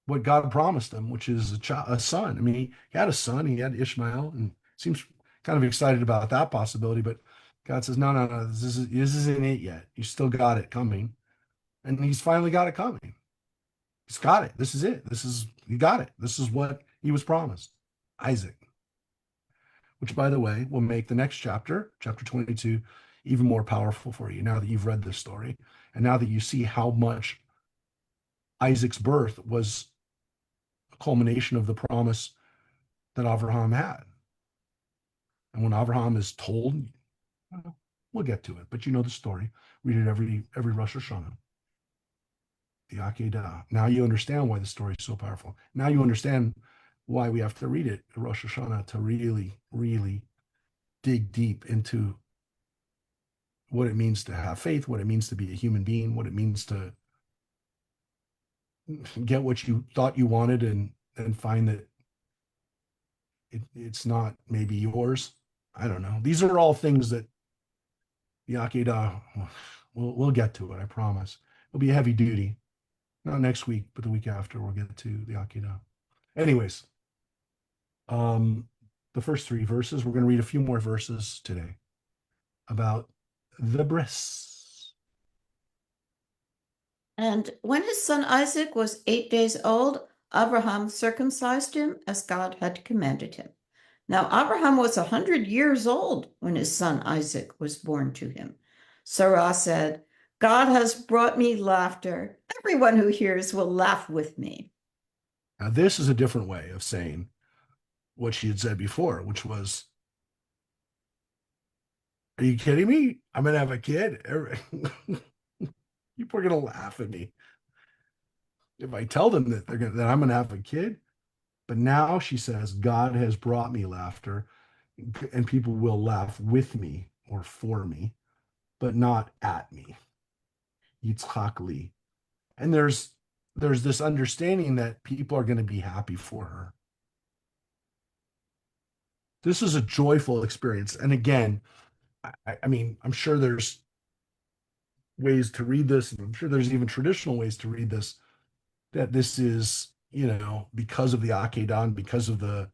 Speaker 1: what God promised him, which is a son. I mean, he had a son, he had Ishmael, and seems kind of excited about that possibility, but God says, no, this isn't it yet. You still got it coming. And he's finally got it coming. He's got it. This is it. He got it. This is what he was promised. Isaac. Which, by the way, will make the next chapter, chapter 22, even more powerful for you now that you've read this story. And now that you see how much Isaac's birth was a culmination of the promise that Abraham had. And when Abraham is told, we'll get to it, but you know the story. Read it every Rosh Hashanah. The Akedah. Now you understand why the story is so powerful. Now you understand why we have to read it at Rosh Hashanah to really, really dig deep into what it means to have faith, what it means to be a human being, what it means to get what you thought you wanted and find that it's not maybe yours. I don't know. These are all things that the Akedah, we'll get to it, I promise. It'll be heavy duty. Not next week, but the week after, we'll get to the Akedah. Anyways, the the first 3 verses. We're going to read a few more verses today about the breasts.
Speaker 2: And when his son Isaac was 8 days old, Abraham circumcised him as God had commanded him. Now Abraham was 100 years old when his son Isaac was born to him. Sarah said, God has brought me laughter. Everyone who hears will laugh with me.
Speaker 1: Now, this is a different way of saying what she had said before, which was, are you kidding me? I'm going to have a kid. People are going to laugh at me if I tell them that that I'm going to have a kid. But now she says, God has brought me laughter, and people will laugh with me or for me, but not at me. Yitzchak li. And there's this understanding that people are going to be happy for her. This is a joyful experience. And again, I mean, I'm sure there's ways to read this, and I'm sure there's even traditional ways to read this, that this is, because of the Akedah, because of the,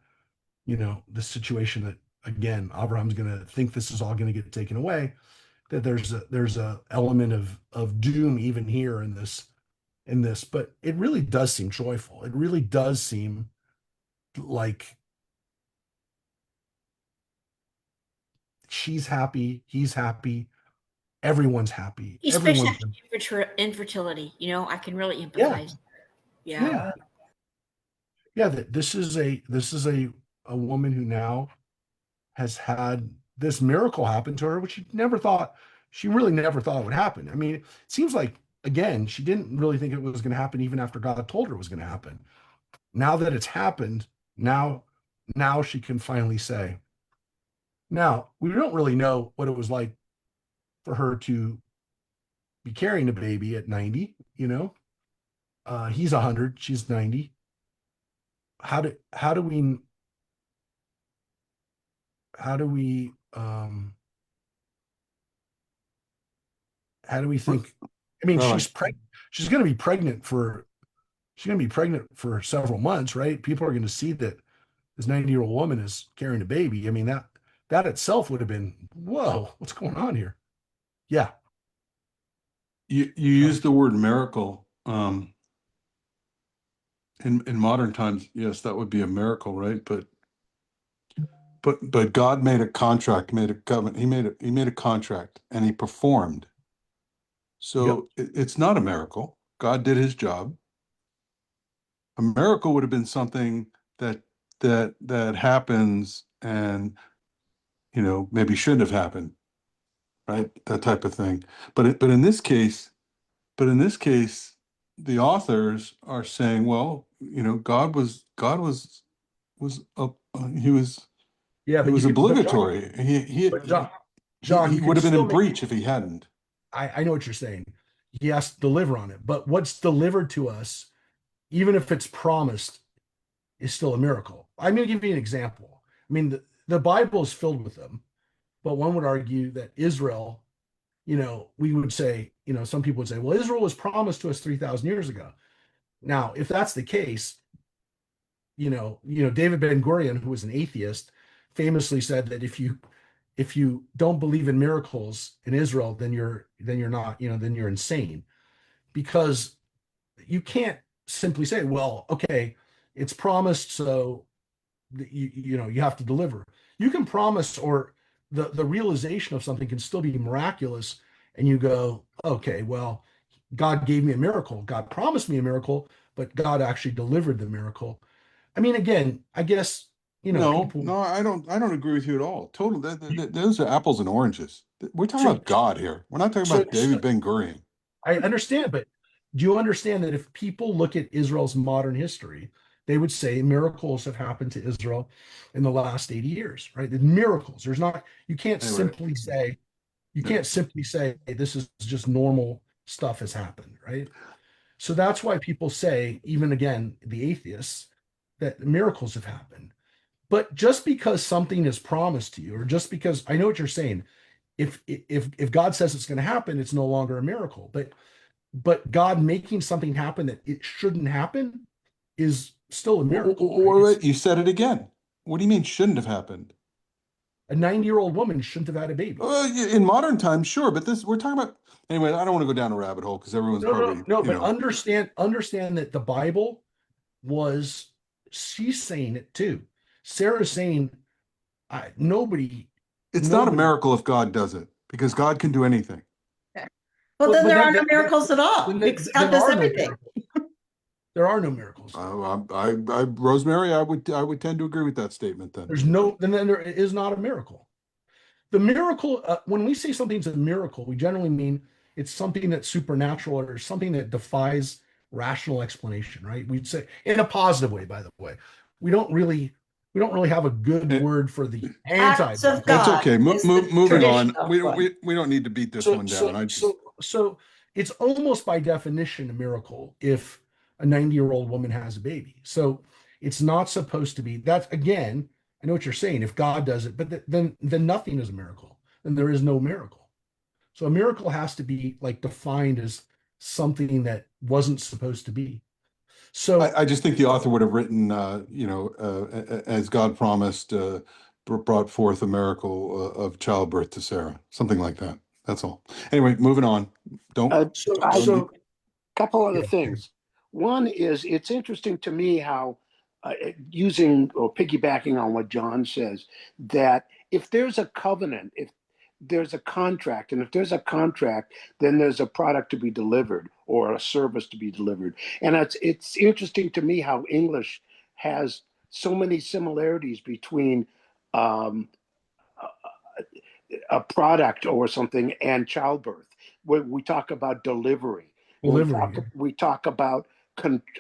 Speaker 1: the situation that, again, Abraham's going to think this is all going to get taken away, that there's a element of doom even here in this, but it really does seem joyful. It really does seem like she's happy, he's happy, everyone's happy.
Speaker 7: Especially
Speaker 1: Everyone's
Speaker 7: after infertility, I can really
Speaker 1: Yeah.
Speaker 7: empathize. Yeah.
Speaker 1: That this is a woman who now has had this miracle happen to her, which she really never thought would happen. I mean, it seems like, again, she didn't really think it was going to happen even after God told her it was going to happen. Now that it's happened, now she can finally say. Now, we don't really know what it was like for her to be carrying a baby at 90, he's 100, she's 90. How do we think? I mean,
Speaker 3: Right.
Speaker 1: she's going to be pregnant for several months, right? People are going to see that this 90-year-old woman is carrying a baby. I mean, that itself would have been, whoa, what's going on here? Yeah.
Speaker 3: You use the word miracle. In modern times, yes, that would be a miracle, right? But God made a contract, made a covenant. He made a contract, and he performed. So it's not a miracle. God did his job. A miracle would have been something that happens and maybe shouldn't have happened, right? That type of thing. But in this case, the authors are saying, well, he was
Speaker 1: Yeah,
Speaker 3: it
Speaker 1: but
Speaker 3: was obligatory.
Speaker 1: but John,
Speaker 3: He
Speaker 1: you
Speaker 3: would
Speaker 1: can
Speaker 3: have been
Speaker 1: still
Speaker 3: in breach if he hadn't.
Speaker 1: I know what you're saying. He has to deliver on it, but what's delivered to us, even if it's promised, is still a miracle. I'm going to give you an example. I mean, the Bible is filled with them, but one would argue that Israel, we would say, some people would say, well, Israel was promised to us 3,000 years ago. Now, if that's the case, David Ben-Gurion, who was an atheist, famously said that if you don't believe in miracles in Israel, then you're not, then you're insane, because you can't simply say, well, okay, it's promised, so you have to deliver. You can promise, or the realization of something can still be miraculous, and you go, okay, well, God gave me a miracle, God promised me a miracle, but God actually delivered the miracle. I mean, again, I guess
Speaker 3: No,
Speaker 1: people.
Speaker 3: no, I don't agree with you at all. Those are apples and oranges. We're talking
Speaker 1: So,
Speaker 3: about God here. We're not talking
Speaker 1: so,
Speaker 3: about David Ben-Gurion.
Speaker 1: I understand, but do you understand that if people look at Israel's modern history, they would say miracles have happened to Israel in the last 80 years, right? The miracles. There's not, you can't
Speaker 3: Anyway,
Speaker 1: simply say,
Speaker 3: yeah.
Speaker 1: hey, this is just normal stuff has happened, right? So that's why people say, even again, the atheists, that miracles have happened. But just because something is promised to you, or just because, I know what you're saying, if God says it's going to happen, it's no longer a miracle. But God making something happen that it shouldn't happen is still a miracle, right?
Speaker 3: You said it again. What do you mean shouldn't have happened?
Speaker 1: A 90-year-old woman shouldn't have had a baby.
Speaker 3: In modern times, sure, but this we're talking about anyway. I don't want to go down a rabbit hole because everyone's
Speaker 1: No,
Speaker 3: probably,
Speaker 1: no,
Speaker 3: you
Speaker 1: but
Speaker 3: know,
Speaker 1: understand that the Bible was, she's saying it too. Sarah's saying, nobody,
Speaker 3: it's not a
Speaker 1: nobody.
Speaker 3: miracle if God does it because God can do anything.
Speaker 2: Well, then
Speaker 1: But
Speaker 2: there
Speaker 1: then-
Speaker 2: are no
Speaker 1: then-
Speaker 2: miracles at all,
Speaker 1: then
Speaker 2: because
Speaker 1: there
Speaker 2: God does
Speaker 1: are no
Speaker 2: everything.
Speaker 1: miracles. There are no miracles.
Speaker 3: Rosemary, I would tend to agree with that statement then.
Speaker 1: Then there is not a miracle. The miracle, when we say something's a miracle, we generally mean it's something that's supernatural or something that defies rational explanation, right? We'd say in a positive way, by the way. We don't really have a good
Speaker 3: Eh,
Speaker 1: word for the
Speaker 2: Acts of
Speaker 1: anti-biblical.
Speaker 3: That's
Speaker 2: God
Speaker 3: okay.
Speaker 2: is the
Speaker 3: Moving on.
Speaker 2: traditional
Speaker 3: We
Speaker 2: one.
Speaker 3: we don't need to beat this
Speaker 1: So,
Speaker 3: one
Speaker 1: so,
Speaker 3: down. I just
Speaker 1: so it's almost by definition a miracle if a 90-year-old woman has a baby. So it's not supposed to be. That's, again, I know what you're saying. If God does it, but then nothing is a miracle. Then there is no miracle. So a miracle has to be like defined as something that wasn't supposed to be. So
Speaker 3: I just think the author would have written, as God promised, brought forth a miracle of childbirth to Sarah, something like that. That's all. Anyway, moving on. Don't.
Speaker 1: so
Speaker 8: I-
Speaker 1: so
Speaker 8: Couple other
Speaker 1: yeah.
Speaker 8: things. One is it's interesting to me how, using or piggybacking on what John says, that if there's a covenant, if there's a contract, and if there's a contract, then there's a product to be delivered or a service to be delivered. And it's interesting to me how English has so many similarities between um, a product or something and childbirth. When we talk about delivery, when
Speaker 1: Delivery.
Speaker 8: we talk about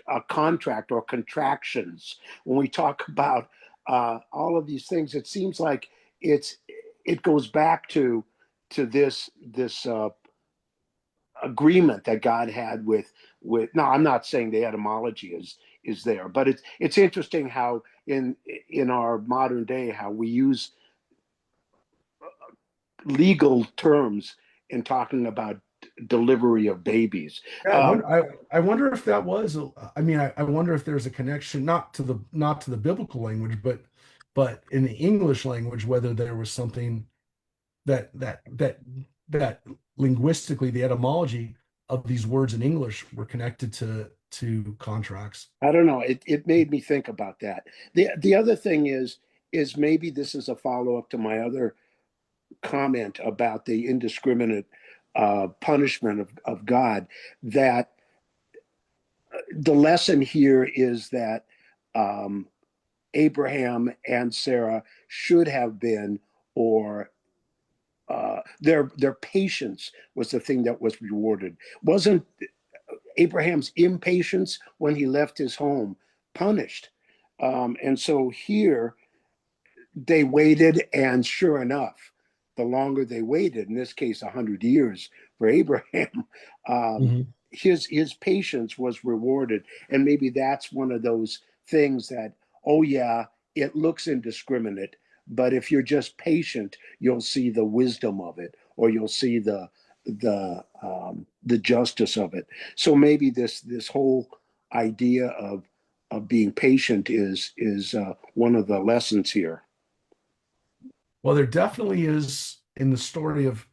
Speaker 8: a contract or contractions, when we talk about all of these things, it seems like it goes back to this agreement that God had with. No, I'm not saying the etymology is there, but it's interesting how in our modern day how we use legal terms in talking about delivery of babies.
Speaker 1: Yeah, I wonder if that was. I mean, I wonder if there's a connection not to the biblical language, but in the English language, whether there was something that linguistically the etymology of these words in English were connected to contracts.
Speaker 8: I don't know. It made me think about that. The other thing is maybe this is a follow up to my other comment about the indiscriminate punishment of God. That the lesson here is that um, Abraham and Sarah should have been, or their patience was the thing that was rewarded. Wasn't Abraham's impatience when he left his home punished? And so here they waited, and sure enough, the longer they waited, in this case, 100 years for Abraham, um,
Speaker 1: Mhm.
Speaker 8: his patience was rewarded, and maybe that's one of those things that, oh yeah, it looks indiscriminate, but if you're just patient, you'll see the wisdom of it, or you'll see the justice of it. So maybe this whole idea of being patient is one of the lessons here.
Speaker 1: Well, there definitely is in the story of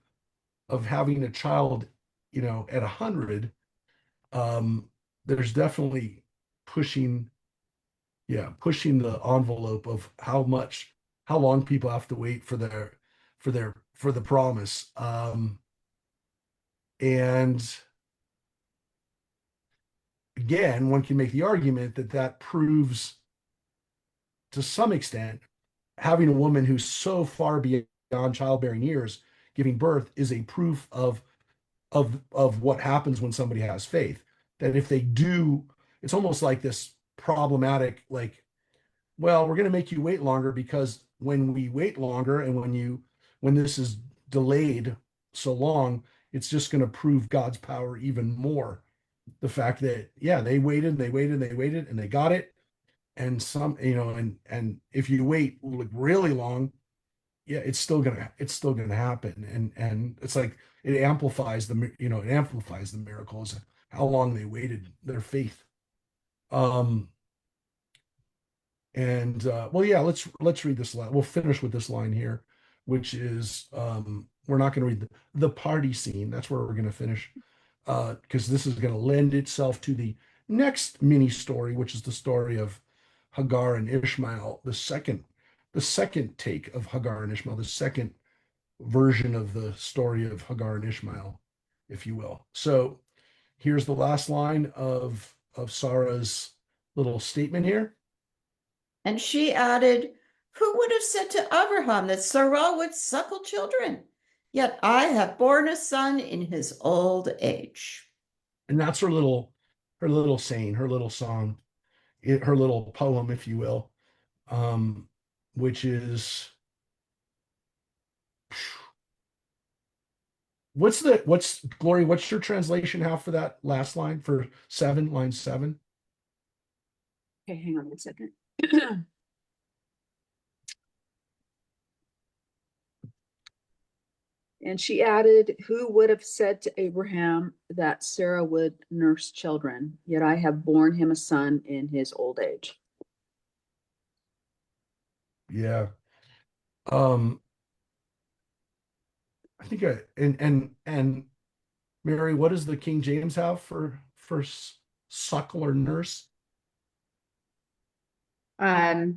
Speaker 1: having a child, at 100. There's definitely pushing, pushing the envelope of how long people have to wait for the promise. And again, one can make the argument that proves to some extent having a woman who's so far beyond childbearing years giving birth is a proof of what happens when somebody has faith. That if they do, it's almost like this problematic, like, well, we're going to make you wait longer because when we wait longer and when this is delayed so long, it's just going to prove God's power even more. The fact that, yeah, they waited, they waited, they waited, and they got it. And and if you wait like really long, yeah, it's still gonna happen. And it's like it amplifies the miracles, how long they waited, their faith. Um, And well, yeah, let's read this line. We'll finish with this line here, which is we're not going to read the party scene. That's where we're going to finish, because this is going to lend itself to the next mini story, which is the story of Hagar and Ishmael, the second take of Hagar and Ishmael, the second version of the story of Hagar and Ishmael, if you will. So here's the last line of Sarah's little statement here.
Speaker 2: And she added, who would have said to Abraham that Sarah would suckle children? Yet I have borne a son in his old age.
Speaker 1: And that's her little saying, her little song, her little poem, if you will, which is what's Glory, what's your translation have for that last line for line 7?
Speaker 5: Okay, hang on one second. And she added, who would have said to Abraham that Sarah would nurse children? Yet I have borne him a son in his old age.
Speaker 1: Yeah. Um, I think and Mary, what does the King James have for suckle or nurse?
Speaker 6: That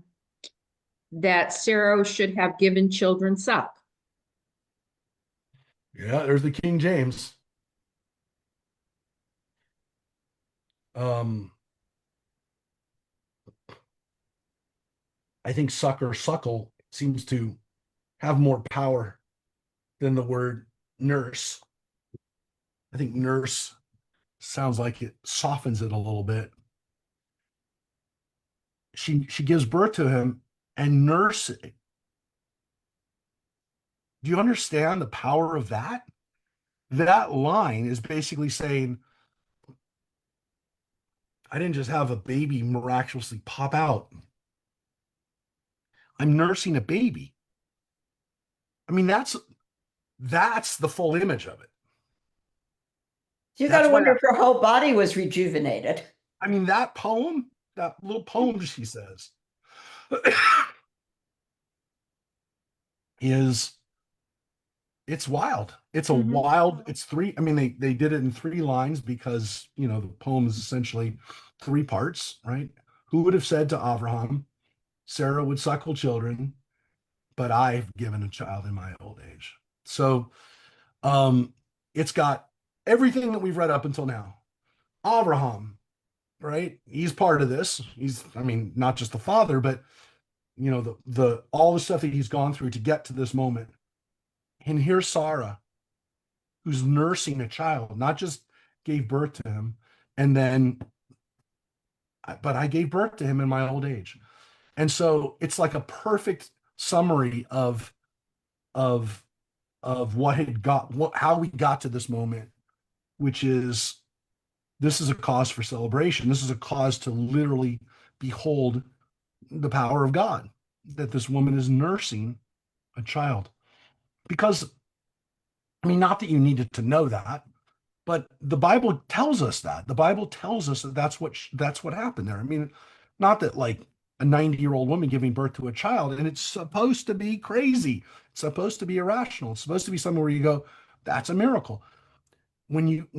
Speaker 6: Sarah should have given children suck.
Speaker 1: Yeah, there's the King James. Um, I think suck or suckle seems to have more power than the word nurse. I think nurse sounds like it softens it a little bit. She gives birth to him, and nurse. Do you understand the power of that? That line is basically saying, I didn't just have a baby miraculously pop out. I'm nursing a baby. I mean, that's the full image of it.
Speaker 2: You got
Speaker 1: That's
Speaker 2: to
Speaker 1: why
Speaker 2: wonder if her whole body was rejuvenated.
Speaker 1: I mean, that poem, that little poem she says, is it's wild. It's a wild, it's three. I mean, they did it in 3 lines because the poem is essentially 3 parts, right? Who would have said to Abraham, Sarah would suckle children, but I've given a child in my old age. So it's got everything that we've read up until now. Abraham, right? He's part of this. I mean, not just the father, but the all the stuff that he's gone through to get to this moment. And here's Sarah, who's nursing a child, not just gave birth to him, and then, but I gave birth to him in my old age. And so it's like a perfect summary of how we got to this moment, which is this is a cause for celebration. This is a cause to literally behold the power of God, that this woman is nursing a child. Because, I mean, not that you needed to know that, but the Bible tells us that. The Bible tells us that that's what happened there. I mean, not that like a 90-year-old woman giving birth to a child, and it's supposed to be crazy. It's supposed to be irrational. It's supposed to be somewhere where you go, that's a miracle. When you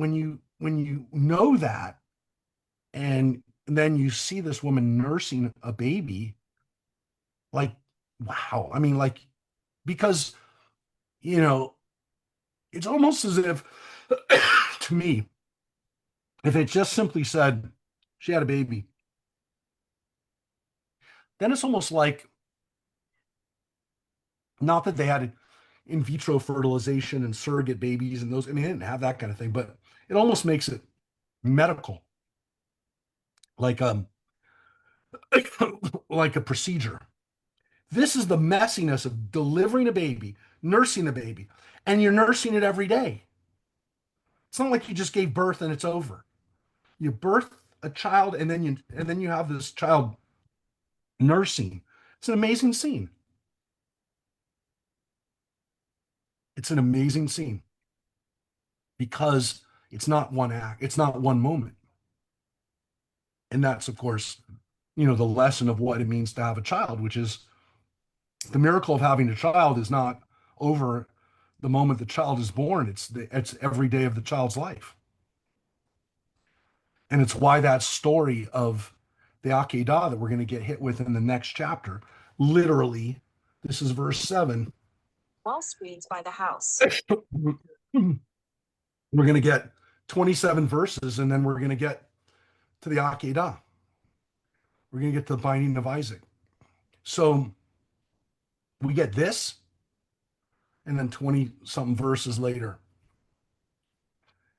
Speaker 1: know that, and then you see this woman nursing a baby, like, wow. I mean, like, because it's almost as if to me, if it just simply said she had a baby, then it's almost like, not that they had in vitro fertilization and surrogate babies and those, I mean, they didn't have that kind of thing, but it almost makes it medical, like like a procedure. This is the messiness of delivering a baby, nursing a baby, and you're nursing it every day. It's not like you just gave birth and it's over. You birth a child, and then you have this child nursing. It's an amazing scene. It's an amazing scene because it's not one act, it's not one moment. And that's, of course, the lesson of what it means to have a child, which is the miracle of having a child is not over the moment the child is born. It's every day of the child's life. And it's why that story of the Akedah that we're going to get hit with in the next chapter, literally, this is verse 7.
Speaker 9: Wall streets by the house.
Speaker 1: We're going to get 27 verses, and then we're going to get to the Akedah. We're going to get to the binding of Isaac. So we get this, and then 20 something verses later,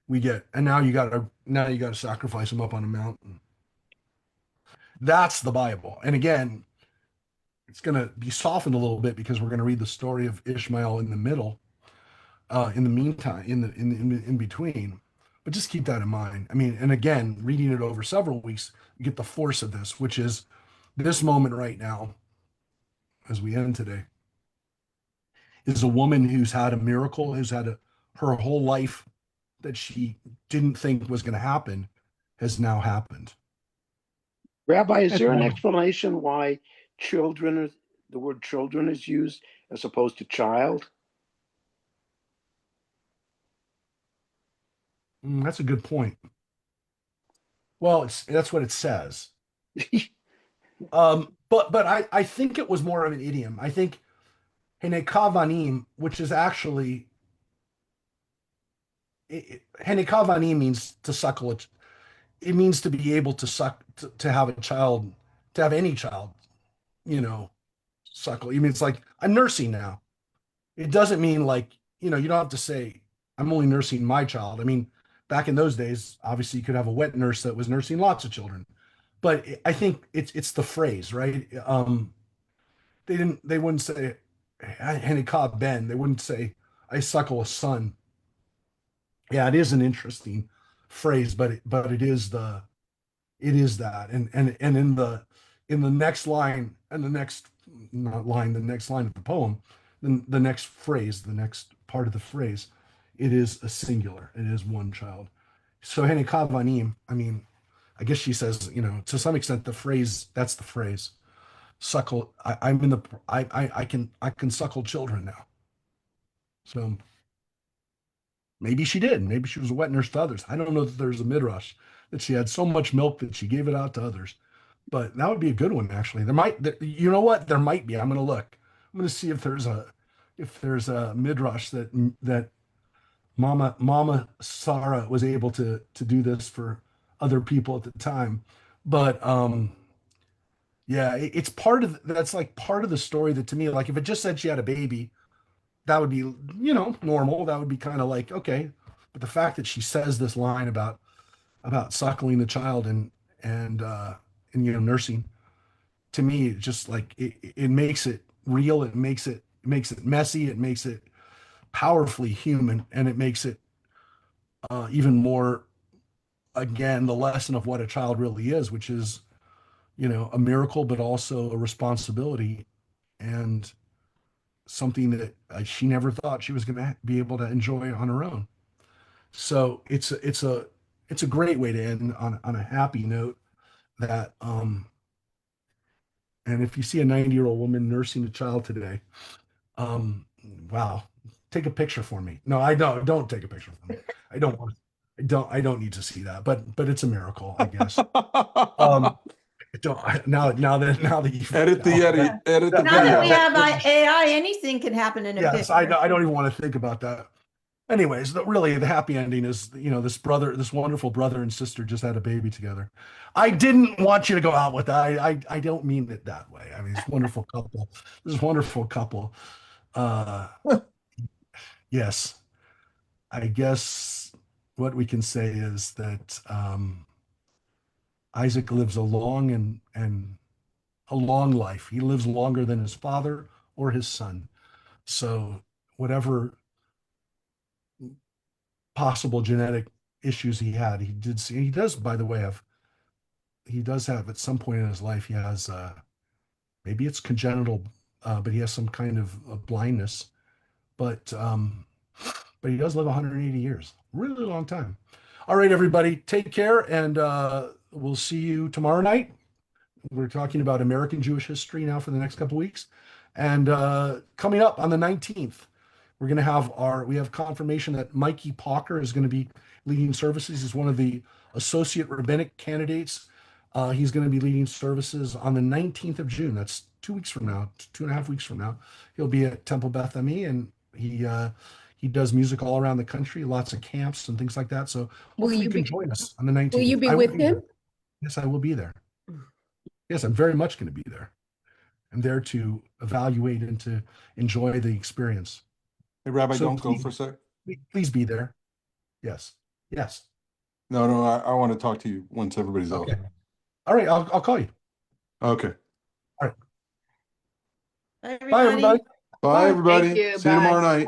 Speaker 1: we get, and now you got to sacrifice him up on a mountain. That's the Bible. And again, it's going to be softened a little bit because we're going to read the story of Ishmael in the middle, in the meantime, in between. But just keep that in mind. I mean, and again, reading it over several weeks, you get the force of this, which is this moment right now, as we end today, is a woman who's had a miracle, her whole life that she didn't think was going to happen has now happened.
Speaker 8: Rabbi, is there an explanation why the word children is used as opposed to child?
Speaker 1: That's a good point. Well, that's what it says. But I think it was more of an idiom. I think hene kavanim, which is actually hene kavanim means to suckle it. It means to be able to suck, to have a child, to have any child, suckle. I mean, it's like I'm nursing now. It doesn't mean like, you don't have to say I'm only nursing my child. I mean, back in those days, obviously you could have a wet nurse that was nursing lots of children. But I think it's the phrase, right? They wouldn't say Henikah Ben. They wouldn't say I suckle a son. Yeah, it is an interesting phrase, but it is that. And in the next line and the next not line, the next line of the poem, then the next phrase, the next part of the phrase, it is a singular. It is one child. So Henikah Vanim, I mean, I guess she says, to some extent, that's the phrase. Suckle. I can suckle children now. So maybe she did. Maybe she was a wet nurse to others. I don't know that there's a midrash that she had so much milk that she gave it out to others. But that would be a good one, actually. You know what? There might be. I'm going to look. I'm going to see if there's a midrash that Mama Sarah was able to do this for other people at the time. But yeah, it's that's like part of the story that to me, like if it just said she had a baby, that would be, normal. That would be kind of like, okay. But the fact that she says this line about suckling the child and nursing, to me, it just like it makes it real. It makes it messy. It makes it powerfully human, and it makes it even more, again, the lesson of what a child really is, which is, a miracle, but also a responsibility and something that she never thought she was going to be able to enjoy on her own. So it's a great way to end on a happy note that, and if you see a 90-year-old woman nursing a child today, wow, take a picture for me. No, I don't take a picture for me. I don't need to see that, but it's a miracle, I guess. Now that you
Speaker 3: edit the
Speaker 2: Now that we
Speaker 3: video.
Speaker 2: have AI, anything can happen in a
Speaker 1: yes,
Speaker 2: picture.
Speaker 1: I don't even want to think about that. Anyways, really, the happy ending is, this wonderful brother and sister just had a baby together. I didn't want you to go out with that. I don't mean it that way. I mean, this wonderful couple. Yes, I guess what we can say is that Isaac lives a long and a long life. He lives longer than his father or his son. So whatever possible genetic issues he had, he does, by the way, he does have at some point in his life, he has, maybe it's congenital, but he has some kind of blindness, but he does live 180 years, really long time. All right, everybody, take care, and we'll see you tomorrow night. We're talking about American Jewish history now for the next couple weeks. And coming up on the 19th, we're going to have we have confirmation that Mikey Palker is going to be leading services. He's one of the associate rabbinic candidates. He's going to be leading services on the 19th of June. That's 2 weeks from now, 2.5 weeks from now. He'll be at Temple Beth ME, and he does music all around the country, lots of camps and things like that. So
Speaker 4: Will
Speaker 1: hopefully
Speaker 4: you
Speaker 1: you can
Speaker 4: be-
Speaker 1: join us on the 19th.
Speaker 4: Will you be
Speaker 1: I will
Speaker 4: with
Speaker 1: be there.
Speaker 4: him?
Speaker 1: Yes, I will be there. Yes, I'm very much going to be there. I'm there to evaluate and to enjoy the experience.
Speaker 3: Hey, Rabbi,
Speaker 1: So
Speaker 3: don't go
Speaker 1: please-
Speaker 3: for a sec.
Speaker 1: Please be there. Yes. Yes.
Speaker 3: No, I want to talk to you once everybody's out.
Speaker 1: Okay. All right. I'll call you.
Speaker 3: Okay.
Speaker 2: Bye,
Speaker 1: Bye, everybody.
Speaker 3: Bye, everybody.
Speaker 5: Thank you.
Speaker 3: See you
Speaker 5: Bye.
Speaker 3: tomorrow night.